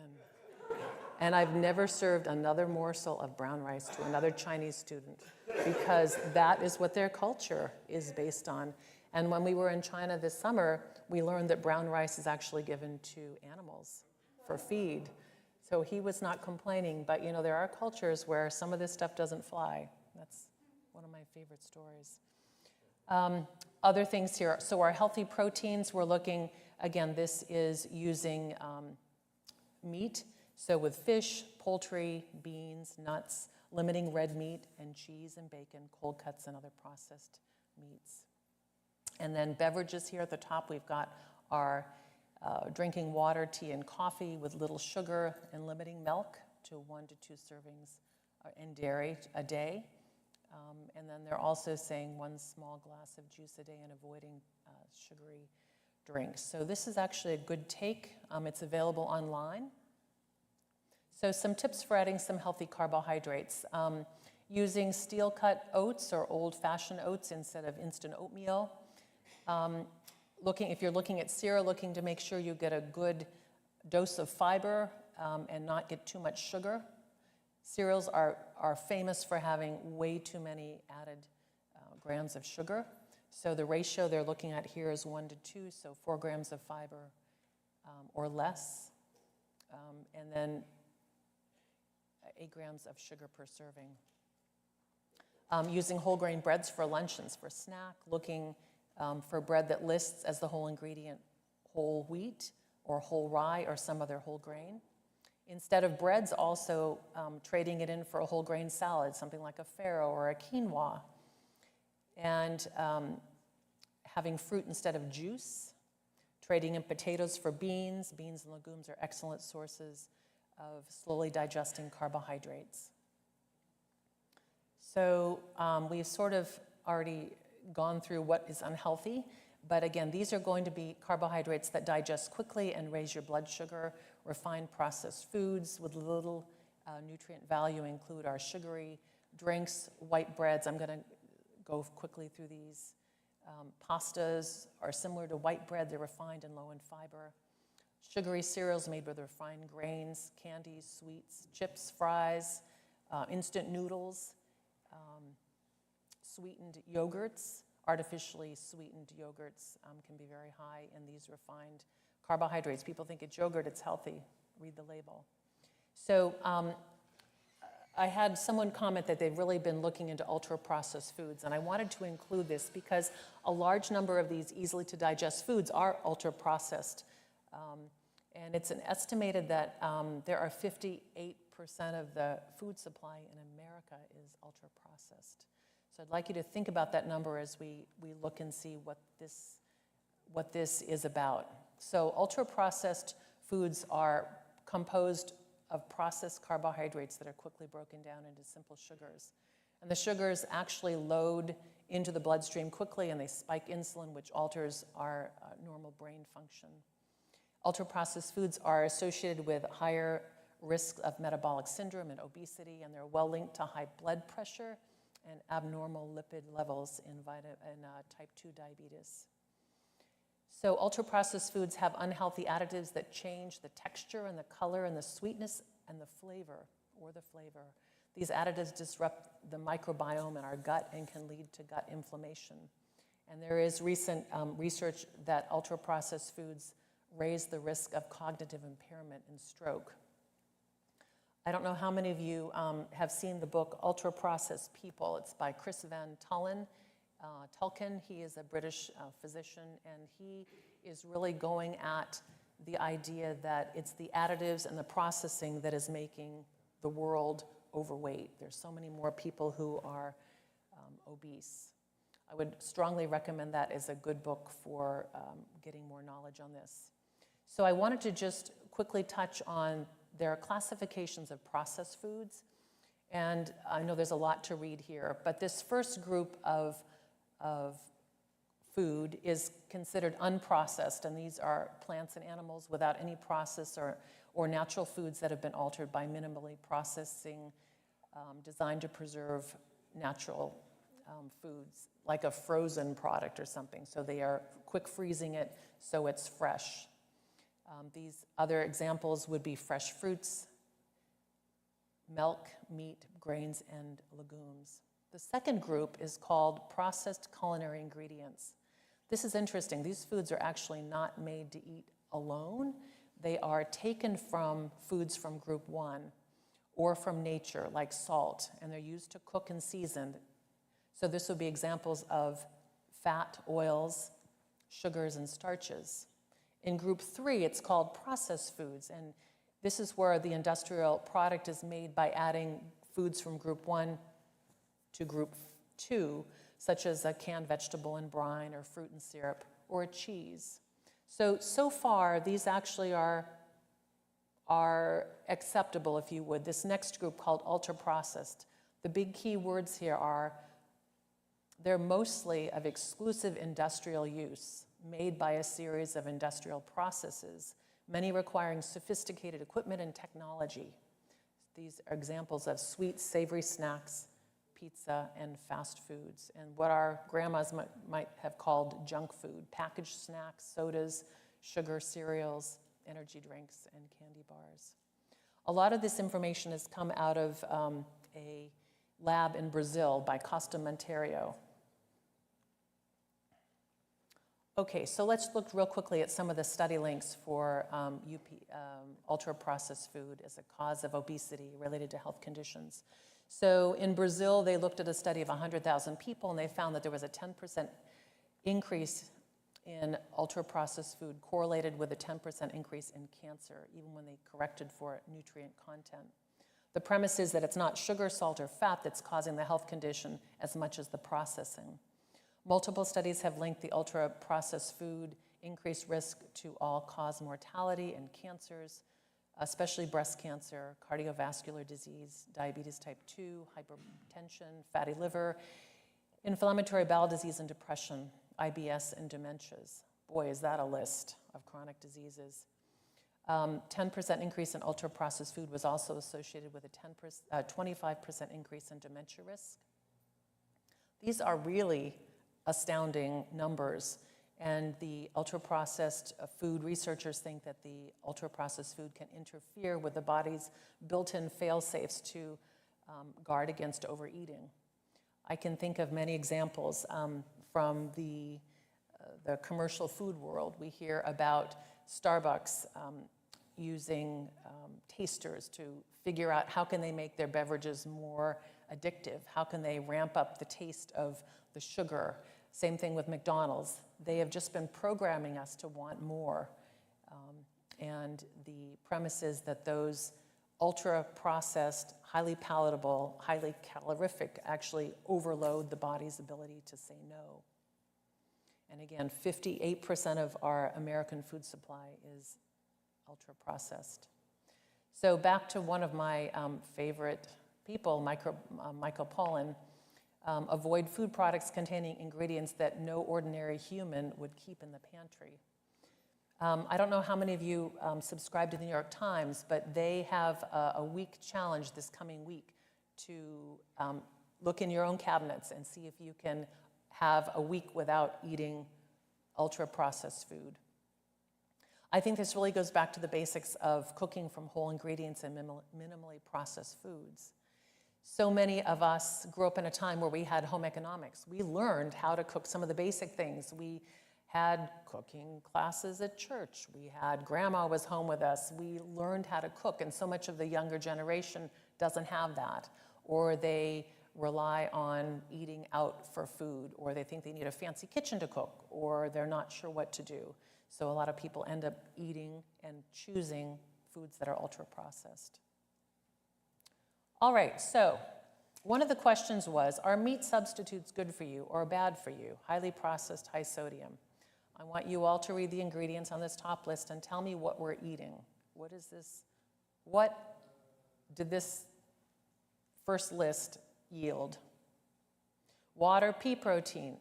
And I've never served another morsel of brown rice to another Chinese student, because that is what their culture is based on. And when we were in China this summer, we learned that brown rice is actually given to animals for feed. So he was not complaining, but you know, there are cultures where some of this stuff doesn't fly. That's one of my favorite stories. Other things here, so our healthy proteins, we're looking, again, this is using meat. So with fish, poultry, beans, nuts, limiting red meat and cheese and bacon, cold cuts and other processed meats. And then beverages here at the top, we've got our drinking water, tea, and coffee with little sugar and limiting milk to 1 to 2 servings and dairy a day. And then they're also saying 1 small glass of juice a day and avoiding sugary drinks. So this is actually a good take. It's available online. So some tips for adding some healthy carbohydrates. Using steel-cut oats or old-fashioned oats instead of instant oatmeal. If you're looking at cereal, looking to make sure you get a good dose of fiber and not get too much sugar. Cereals are famous for having way too many added grams of sugar. So the ratio they're looking at here is 1 to 2, so 4 grams of fiber or less. And then 8 grams of sugar per serving. Using whole grain breads for luncheons, for snack, looking for bread that lists as the whole ingredient whole wheat or whole rye or some other whole grain. Instead of breads, also trading it in for a whole grain salad, something like a farro or a quinoa. And having fruit instead of juice. Trading in potatoes for beans. Beans and legumes are excellent sources of slowly digesting carbohydrates. So we've sort of already gone through what is unhealthy, but again, these are going to be carbohydrates that digest quickly and raise your blood sugar. Refined processed foods with little nutrient value include our sugary drinks, white breads. I'm going to go quickly through these. Pastas are similar to white bread. They're refined and low in fiber. Sugary cereals made with refined grains, candies, sweets, chips, fries, instant noodles, sweetened yogurts, artificially sweetened yogurts can be very high in these refined carbohydrates. People think it's yogurt, it's healthy. Read the label. So I had someone comment that they've really been looking into ultra-processed foods, and I wanted to include this because a large number of these easily to digest foods are ultra-processed. And it's an estimated that there are 58% of the food supply in America is ultra-processed. So I'd like you to think about that number as we look and see what this is about. So ultra-processed foods are composed of processed carbohydrates that are quickly broken down into simple sugars. And the sugars actually load into the bloodstream quickly, and they spike insulin, which alters our normal brain function. Ultra-processed foods are associated with higher risks of metabolic syndrome and obesity, and they're well linked to high blood pressure and abnormal lipid levels in type 2 diabetes. So ultra-processed foods have unhealthy additives that change the texture and the color and the sweetness and the flavor. These additives disrupt the microbiome in our gut and can lead to gut inflammation. And there is recent research that ultra-processed foods raise the risk of cognitive impairment and stroke. I don't know how many of you have seen the book Ultra-Processed People. It's by Chris Van Tulken. He is a British physician, and he is really going at the idea that it's the additives and the processing that is making the world overweight. There's so many more people who are obese. I would strongly recommend that as a good book for getting more knowledge on this. So I wanted to just quickly touch on their classifications of processed foods. And I know there's a lot to read here, but this first group of food is considered unprocessed, and these are plants and animals without any process or or natural foods that have been altered by minimally processing, designed to preserve natural foods, like a frozen product or something. So they are quick freezing it so it's fresh. These other examples would be fresh fruits, milk, meat, grains, and legumes. The second group is called processed culinary ingredients. This is interesting. These foods are actually not made to eat alone. They are taken from foods from group 1 or from nature, like salt, and they're used to cook and season. So this would be examples of fat, oils, sugars, and starches. In group 3, it's called processed foods, and this is where the industrial product is made by adding foods from group 1 to group 2, such as a canned vegetable in brine or fruit and syrup or a cheese. So far, these actually are acceptable, if you would. This next group, called ultra-processed, the big key words here are they're mostly of exclusive industrial use, made by a series of industrial processes, many requiring sophisticated equipment and technology. These are examples of sweet, savory snacks, pizza, and fast foods, and what our grandmas might have called junk food: packaged snacks, sodas, sugar, cereals, energy drinks, and candy bars. A lot of this information has come out of a lab in Brazil by Costa Monteiro. Okay, so let's look real quickly at some of the study links for ultra-processed food as a cause of obesity related to health conditions. So in Brazil, they looked at a study of 100,000 people, and they found that there was a 10% increase in ultra-processed food correlated with a 10% increase in cancer, even when they corrected for nutrient content. The premise is that it's not sugar, salt, or fat that's causing the health condition as much as the processing. Multiple studies have linked the ultra-processed food increased risk to all-cause mortality and cancers, especially breast cancer, cardiovascular disease, diabetes type 2, hypertension, fatty liver, inflammatory bowel disease and depression, IBS, and dementias. Boy, is that a list of chronic diseases. 10% increase in ultra-processed food was also associated with a 25% increase in dementia risk. These are really astounding numbers, and the ultra-processed food researchers think that the ultra-processed food can interfere with the body's built-in fail-safes to guard against overeating. I can think of many examples from the commercial food world. We hear about Starbucks using tasters to figure out how can they make their beverages more addictive, how can they ramp up the taste of the sugar. Same thing with McDonald's. They have just been programming us to want more. And the premise is that those ultra-processed, highly palatable, highly calorific actually overload the body's ability to say no. And again, 58% of our American food supply is ultra-processed. So back to one of my favorite people, Michael Pollan. Avoid food products containing ingredients that no ordinary human would keep in the pantry. I don't know how many of you subscribe to the New York Times, but they have a week challenge this coming week to look in your own cabinets and see if you can have a week without eating ultra-processed food. I think this really goes back to the basics of cooking from whole ingredients and minimally processed foods. So many of us grew up in a time where we had home economics. We learned how to cook some of the basic things. We had cooking classes at church. We had grandma was home with us. We learned how to cook, and so much of the younger generation doesn't have that, or they rely on eating out for food, or they think they need a fancy kitchen to cook, or they're not sure what to do. So a lot of people end up eating and choosing foods that are ultra-processed. All right, so one of the questions was, are meat substitutes good for you or bad for you? Highly processed, high sodium. I want you all to read the ingredients on this top list and tell me what we're eating. What is this? What did this first list yield? Water, pea protein.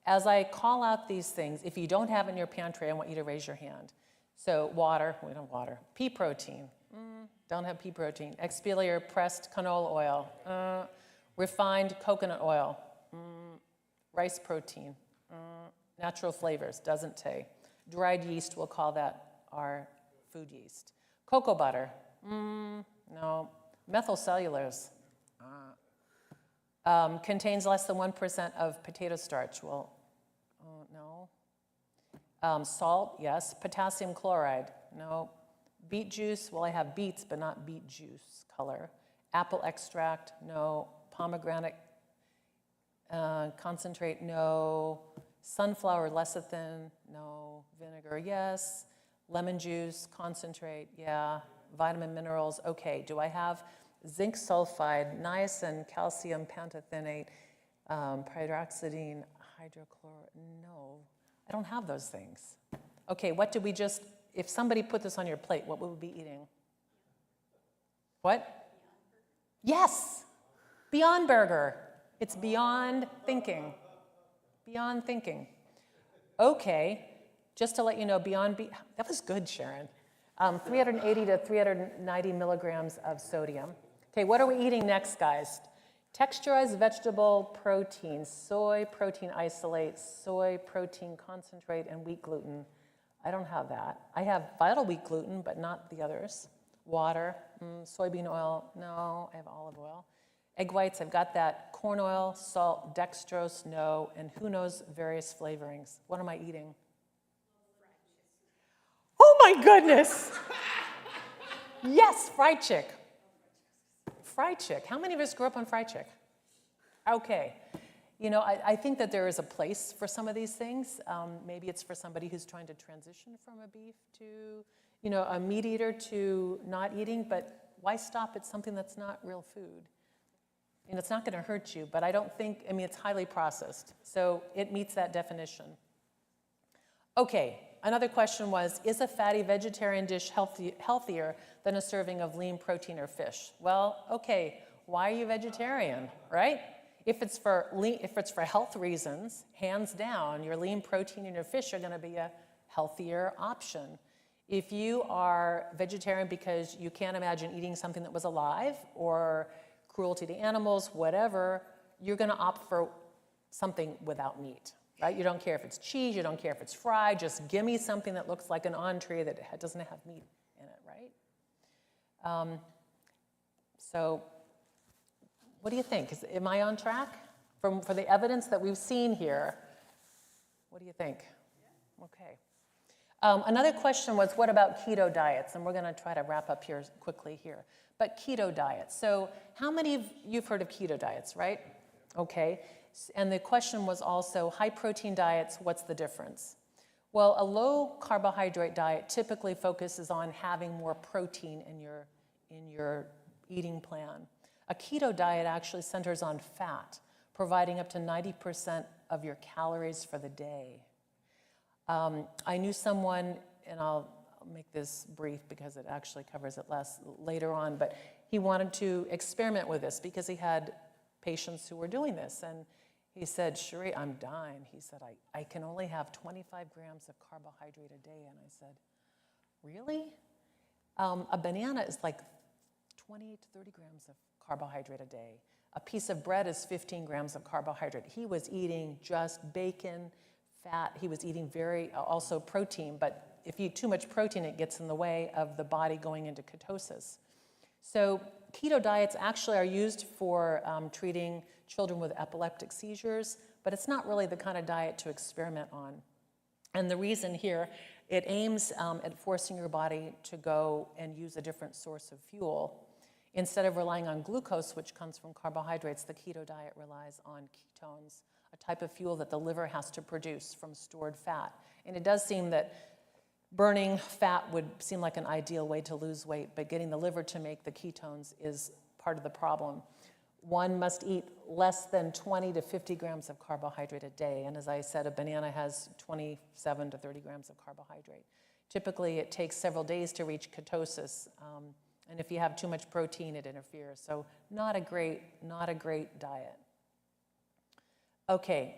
As I call out these things, if you don't have in your pantry, I want you to raise your hand. So water, we don't have water. Pea protein, don't have pea protein. Exfoliator pressed canola oil, refined coconut oil, rice protein, natural flavors, doesn't say. Dried yeast, we'll call that our food yeast. Cocoa butter, no. Methyl cellulose, contains less than 1% of potato starch. Well, no. Salt, yes. Potassium chloride, no. Beet juice, well, I have beets, but not beet juice color. Apple extract, no. Pomegranate concentrate, no. Sunflower lecithin, no. Vinegar, yes. Lemon juice, concentrate, yeah. Vitamin minerals, okay. Do I have zinc sulfide, niacin, calcium pantothenate, pyridoxidine, hydrochlor? No, I don't have those things. Okay, what did we just, if somebody put this on your plate, what would we be eating? What? Yes, Beyond Burger. It's beyond thinking. Beyond thinking. Okay, just to let you know, that was good, Sharon. 380 to 390 milligrams of sodium. Okay, what are we eating next, guys? Texturized vegetable protein, soy protein isolate, soy protein concentrate, and wheat gluten. I don't have that. I have vital wheat gluten, but not the others. Water, soybean oil, no, I have olive oil. Egg whites, I've got that. Corn oil, salt, dextrose, no, and who knows, various flavorings. What am I eating? Oh my goodness! Yes, fried chick. Fried chick. How many of us grew up on fried chick? Okay. You know, I think that there is a place for some of these things. Maybe it's for somebody who's trying to transition from a beef to, you know, a meat eater to not eating, but why stop at something that's not real food? And it's not going to hurt you, but I don't think, I mean, it's highly processed. So it meets that definition. Okay, another question was, is a fatty vegetarian dish healthier than a serving of lean protein or fish? Well, okay, why are you vegetarian, right? If it's for health reasons, hands down, your lean protein and your fish are going to be a healthier option. If you are vegetarian because you can't imagine eating something that was alive or cruelty to animals, whatever, you're going to opt for something without meat, right? You don't care if it's cheese, you don't care if it's fried, just give me something that looks like an entree that doesn't have meat in it, right? So what do you think? Am I on track? For the evidence that we've seen here, what do you think? Okay. Another question was, what about keto diets? And we're going to try to wrap up here quickly here. But keto diets. So how many of you've heard of keto diets, right? Okay. And the question was also, high protein diets, what's the difference? Well, a low carbohydrate diet typically focuses on having more protein in your eating plan. A keto diet actually centers on fat, providing up to 90% of your calories for the day. I knew someone, and I'll make this brief because it actually covers it less later on, but he wanted to experiment with this because he had patients who were doing this. And he said, Cherie, I'm dying. He said, I can only have 25 grams of carbohydrate a day. And I said, really? A banana is like 28 to 30 grams of carbohydrate a day. A piece of bread is 15 grams of carbohydrate. He was eating just bacon, fat. He was eating also protein, but if you eat too much protein, it gets in the way of the body going into ketosis. So keto diets actually are used for treating children with epileptic seizures, but it's not really the kind of diet to experiment on. And the reason here, it aims at forcing your body to go and use a different source of fuel. Instead of relying on glucose, which comes from carbohydrates, the keto diet relies on ketones, a type of fuel that the liver has to produce from stored fat. And it does seem that burning fat would seem like an ideal way to lose weight, but getting the liver to make the ketones is part of the problem. One must eat less than 20 to 50 grams of carbohydrate a day. And as I said, a banana has 27 to 30 grams of carbohydrate. Typically, it takes several days to reach ketosis. And if you have too much protein, it interferes. So not a great diet. Okay,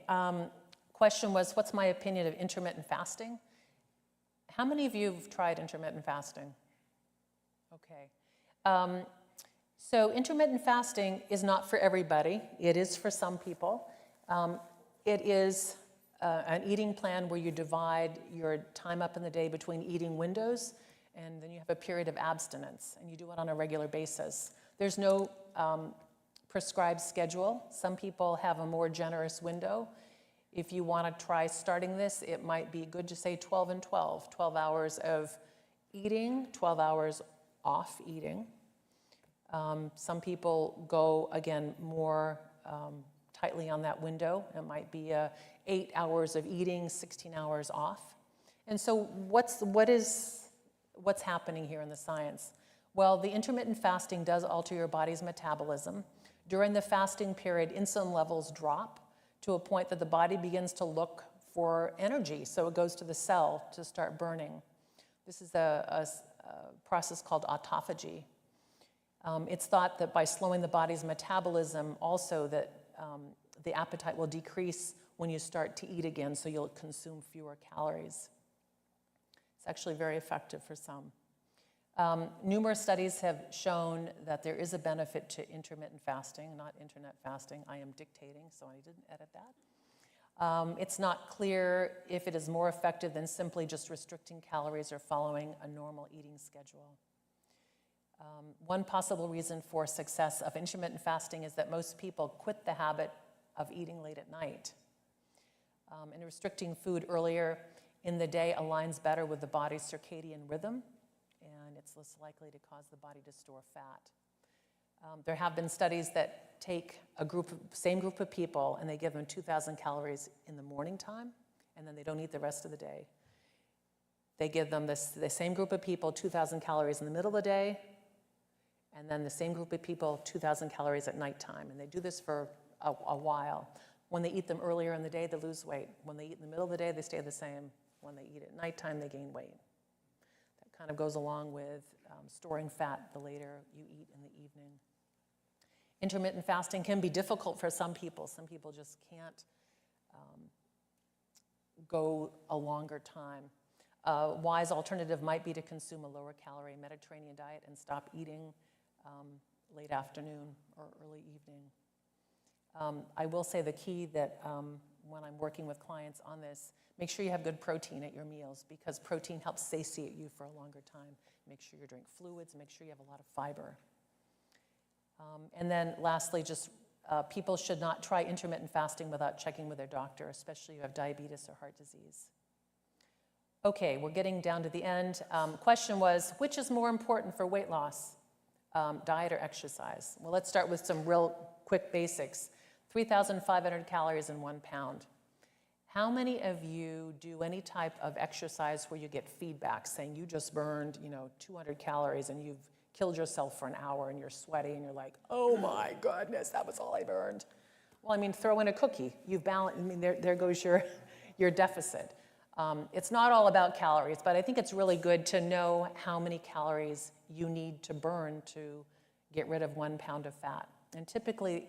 question was, what's my opinion of intermittent fasting? How many of you have tried intermittent fasting? Okay. So intermittent fasting is not for everybody. It is for some people. It is an eating plan where you divide your time up in the day between eating windows, and then you have a period of abstinence, and you do it on a regular basis. There's no prescribed schedule. Some people have a more generous window. If you want to try starting this, it might be good to say 12 and 12, 12 hours of eating, 12 hours off eating. Some people go, again, more tightly on that window. It might be 8 hours of eating, 16 hours off. And so what's happening here in the science? Well, the intermittent fasting does alter your body's metabolism. During the fasting period, insulin levels drop to a point that the body begins to look for energy. So it goes to the cell to start burning. This is a process called autophagy. It's thought that by slowing the body's metabolism also that the appetite will decrease when you start to eat again, so you'll consume fewer calories. It's actually very effective for some. Numerous studies have shown that there is a benefit to intermittent fasting, not internet fasting. I am dictating, so I didn't edit that. It's not clear if it is more effective than simply just restricting calories or following a normal eating schedule. One possible reason for success of intermittent fasting is that most people quit the habit of eating late at night. And restricting food earlier in the day aligns better with the body's circadian rhythm, and it's less likely to cause the body to store fat. There have been studies that take same group of people and they give them 2,000 calories in the morning time, and then they don't eat the rest of the day. They give them the same group of people 2,000 calories in the middle of the day, and then the same group of people 2,000 calories at nighttime. And they do this for a while. When they eat them earlier in the day, they lose weight. When they eat in the middle of the day, they stay the same. When they eat at nighttime, they gain weight. That kind of goes along with storing fat the later you eat in the evening. Intermittent fasting can be difficult for some people. Some people just can't go a longer time. A wise alternative might be to consume a lower calorie Mediterranean diet and stop eating late afternoon or early evening. I will say the key that when I'm working with clients on this, make sure you have good protein at your meals, because protein helps satiate you for a longer time. Make sure you drink fluids, make sure you have a lot of fiber. And then lastly, just people should not try intermittent fasting without checking with their doctor, especially if you have diabetes or heart disease. Okay, we're getting down to the end. Question was, which is more important for weight loss, diet or exercise? Well, let's start with some real quick basics. 3,500 calories in 1 pound. How many of you do any type of exercise where you get feedback saying you just burned, 200 calories and you've killed yourself for an hour and you're sweaty and you're like, oh my goodness, that was all I burned? Well, throw in a cookie. You've balanced, there goes your deficit. It's not all about calories, but I think it's really good to know how many calories you need to burn to get rid of 1 pound of fat. And typically,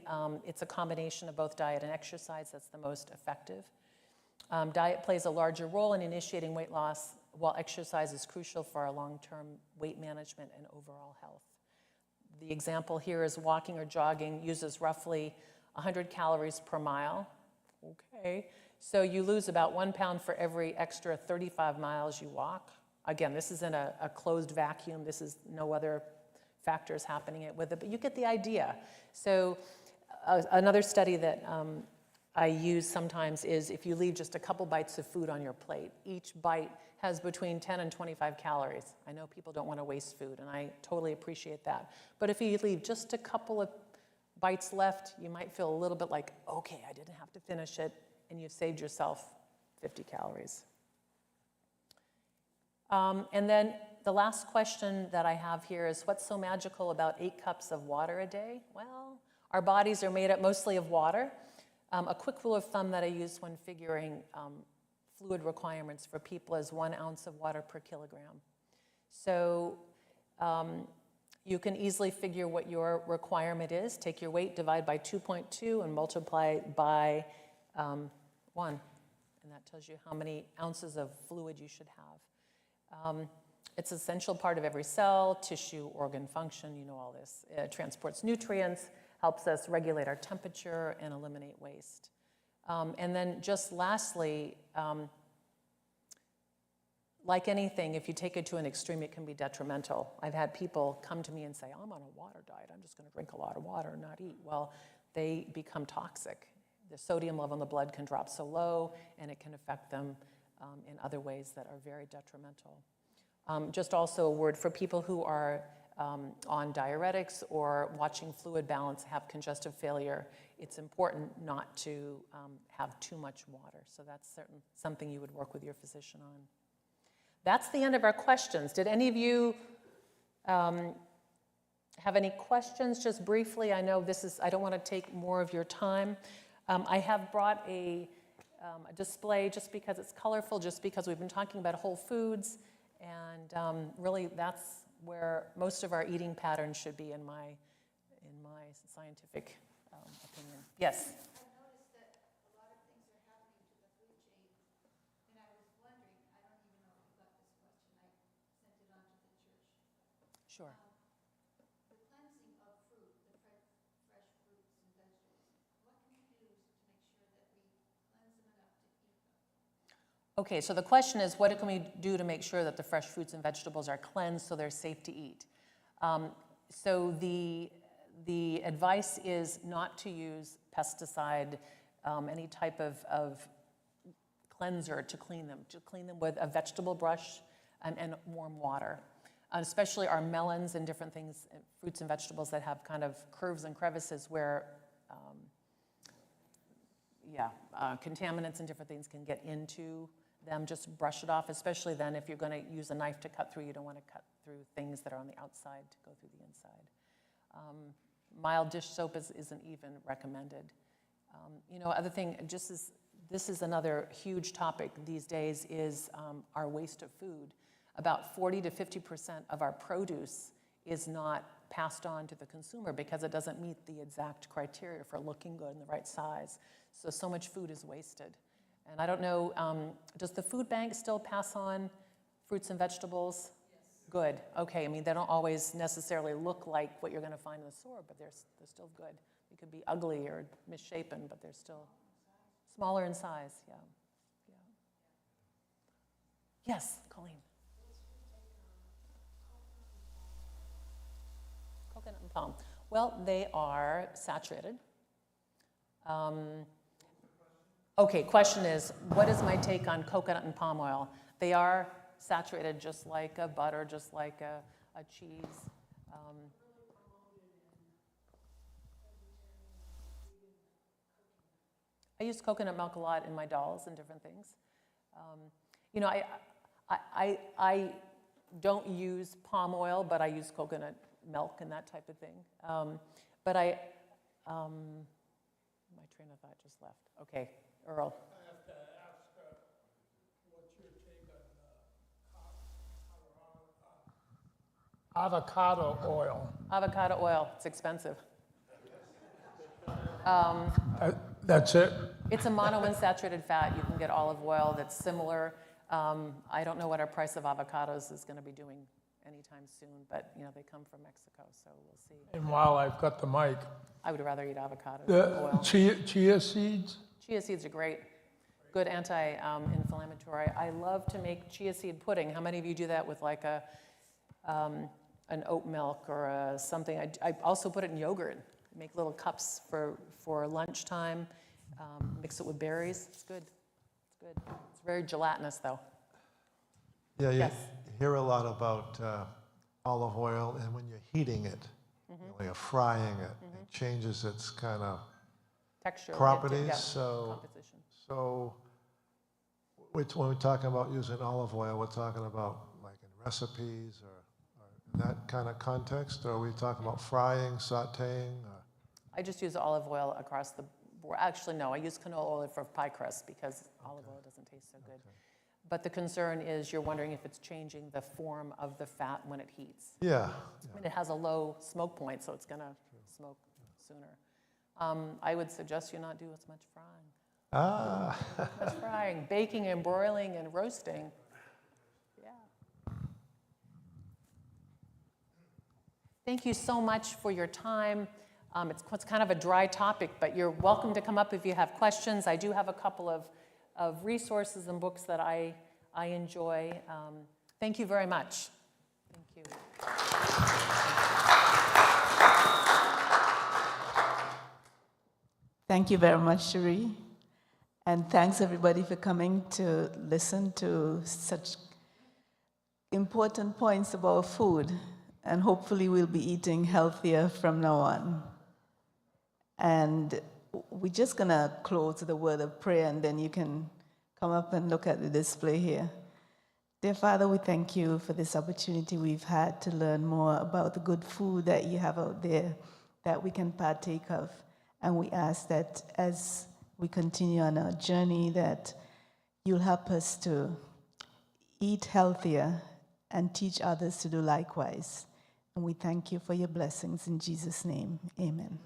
it's a combination of both diet and exercise that's the most effective. Diet plays a larger role in initiating weight loss, while exercise is crucial for our long-term weight management and overall health. The example here is walking or jogging uses roughly 100 calories per mile. Okay, so you lose about 1 pound for every extra 35 miles you walk. Again, this is in a closed vacuum. This is no other factors happening with it, but you get the idea. So another study that I use sometimes is if you leave just a couple bites of food on your plate, each bite has between 10 and 25 calories. I know people don't want to waste food, and I totally appreciate that. But if you leave just a couple of bites left, you might feel a little bit like, okay, I didn't have to finish it, and you've saved yourself 50 calories. And then the last question that I have here is, what's so magical about 8 cups of water a day? Well, our bodies are made up mostly of water. A quick rule of thumb that I use when figuring fluid requirements for people is 1 ounce of water per kilogram. So you can easily figure what your requirement is. Take your weight, divide by 2.2, and multiply by 1. And that tells you how many ounces of fluid you should have. It's an essential part of every cell, tissue, organ function, you know all this. It transports nutrients, helps us regulate our temperature, and eliminate waste. And then just lastly, like anything, if you take it to an extreme, it can be detrimental. I've had people come to me and say, I'm on a water diet. I'm just going to drink a lot of water and not eat. Well, they become toxic. The sodium level in the blood can drop so low, and it can affect them in other ways that are very detrimental. Just also a word for people who are on diuretics or watching fluid balance, have congestive failure. It's important not to have too much water. So that's something you would work with your physician on. That's the end of our questions. Did any of you have any questions, just briefly? I know I don't want to take more of your time. I have brought a display just because it's colorful, just because we've been talking about whole foods, and really that's where most of our eating patterns should be in my scientific opinion. Yes? Sure.
The cleansing of fruit, the fresh fruits and vegetables, what can we do to make sure that we cleanse them enough to eat them?
Okay, so the question is, what can we do to make sure that the fresh fruits and vegetables are cleansed so they're safe to eat? So the advice is not to use pesticide, any type of cleanser to clean them with a vegetable brush and warm water. Especially our melons and different things, fruits and vegetables that have kind of curves and crevices where, contaminants and different things can get into them. Just brush it off, especially then if you're going to use a knife to cut through, you don't want to cut through things that are on the outside to go through the inside. Mild dish soap isn't even recommended. Other thing, this is another huge topic these days is our waste of food. About 40 to 50% of our produce is not passed on to the consumer because it doesn't meet the exact criteria for looking good and the right size. So much food is wasted. And I don't know, does the food bank still pass on fruits and vegetables? Yes. Good, okay. I mean, they don't always necessarily look like what you're going to find in the store, but they're still good. They could be ugly or misshapen, but they're still smaller in size, yeah. Yes, Colleen. Coconut and palm. Well, they are saturated. Okay, question is, what is my take on coconut and palm oil? They are saturated just like a butter, just like a cheese. I use coconut milk a lot in my dolls and different things. I don't use palm oil, but I use coconut milk and that type of thing. But my train of thought just left. Okay, Earl.
I have to ask, what's your take on avocado oil?
Avocado oil, it's expensive.
That's it?
It's a monounsaturated fat. You can get olive oil that's similar. I don't know what our price of avocados is going to be doing anytime soon, but they come from Mexico, so we'll see.
And while I've got the mic,
I would rather eat avocados
the
than oil.
chia seeds?
Chia seeds are great. Good anti-inflammatory. I love to make chia seed pudding. How many of you do that with like an oat milk or something? I also put it in yogurt. Make little cups for lunchtime. Mix it with berries. It's good. It's good. It's very gelatinous, though.
Yeah,
Yes.
you hear a lot about olive oil, and when you're heating it, when you're frying it, it changes its kind of
Texture.
properties.
Yeah,
So
composition.
when we're talking about using olive oil, we're talking about like in recipes or in that kind of context, or are we talking about frying, sautéing?
I just use olive oil across the board. Actually, no, I use canola oil for pie crust because olive oil doesn't taste so good. But the concern is you're wondering if it's changing the form of the fat when it heats.
Yeah.
I mean, it has a low smoke point, so it's going to smoke sooner. I would suggest you not do as much frying.
Ah.
Much frying, baking and broiling and roasting. Yeah. Thank you so much for your time. It's kind of a dry topic, but you're welcome to come up if you have questions. I do have a couple of resources and books that I enjoy. Thank you very much. Thank you.
Thank you very much, Cherie. And thanks everybody for coming to listen to such important points about food. And hopefully we'll be eating healthier from now on. And we're just gonna close with a word of prayer, and then you can come up and look at the display here. Dear Father, we thank you for this opportunity we've had to learn more about the good food that you have out there that we can partake of. And we ask that as we continue on our journey, that you'll help us to eat healthier and teach others to do likewise. And we thank you for your blessings in Jesus' name. Amen.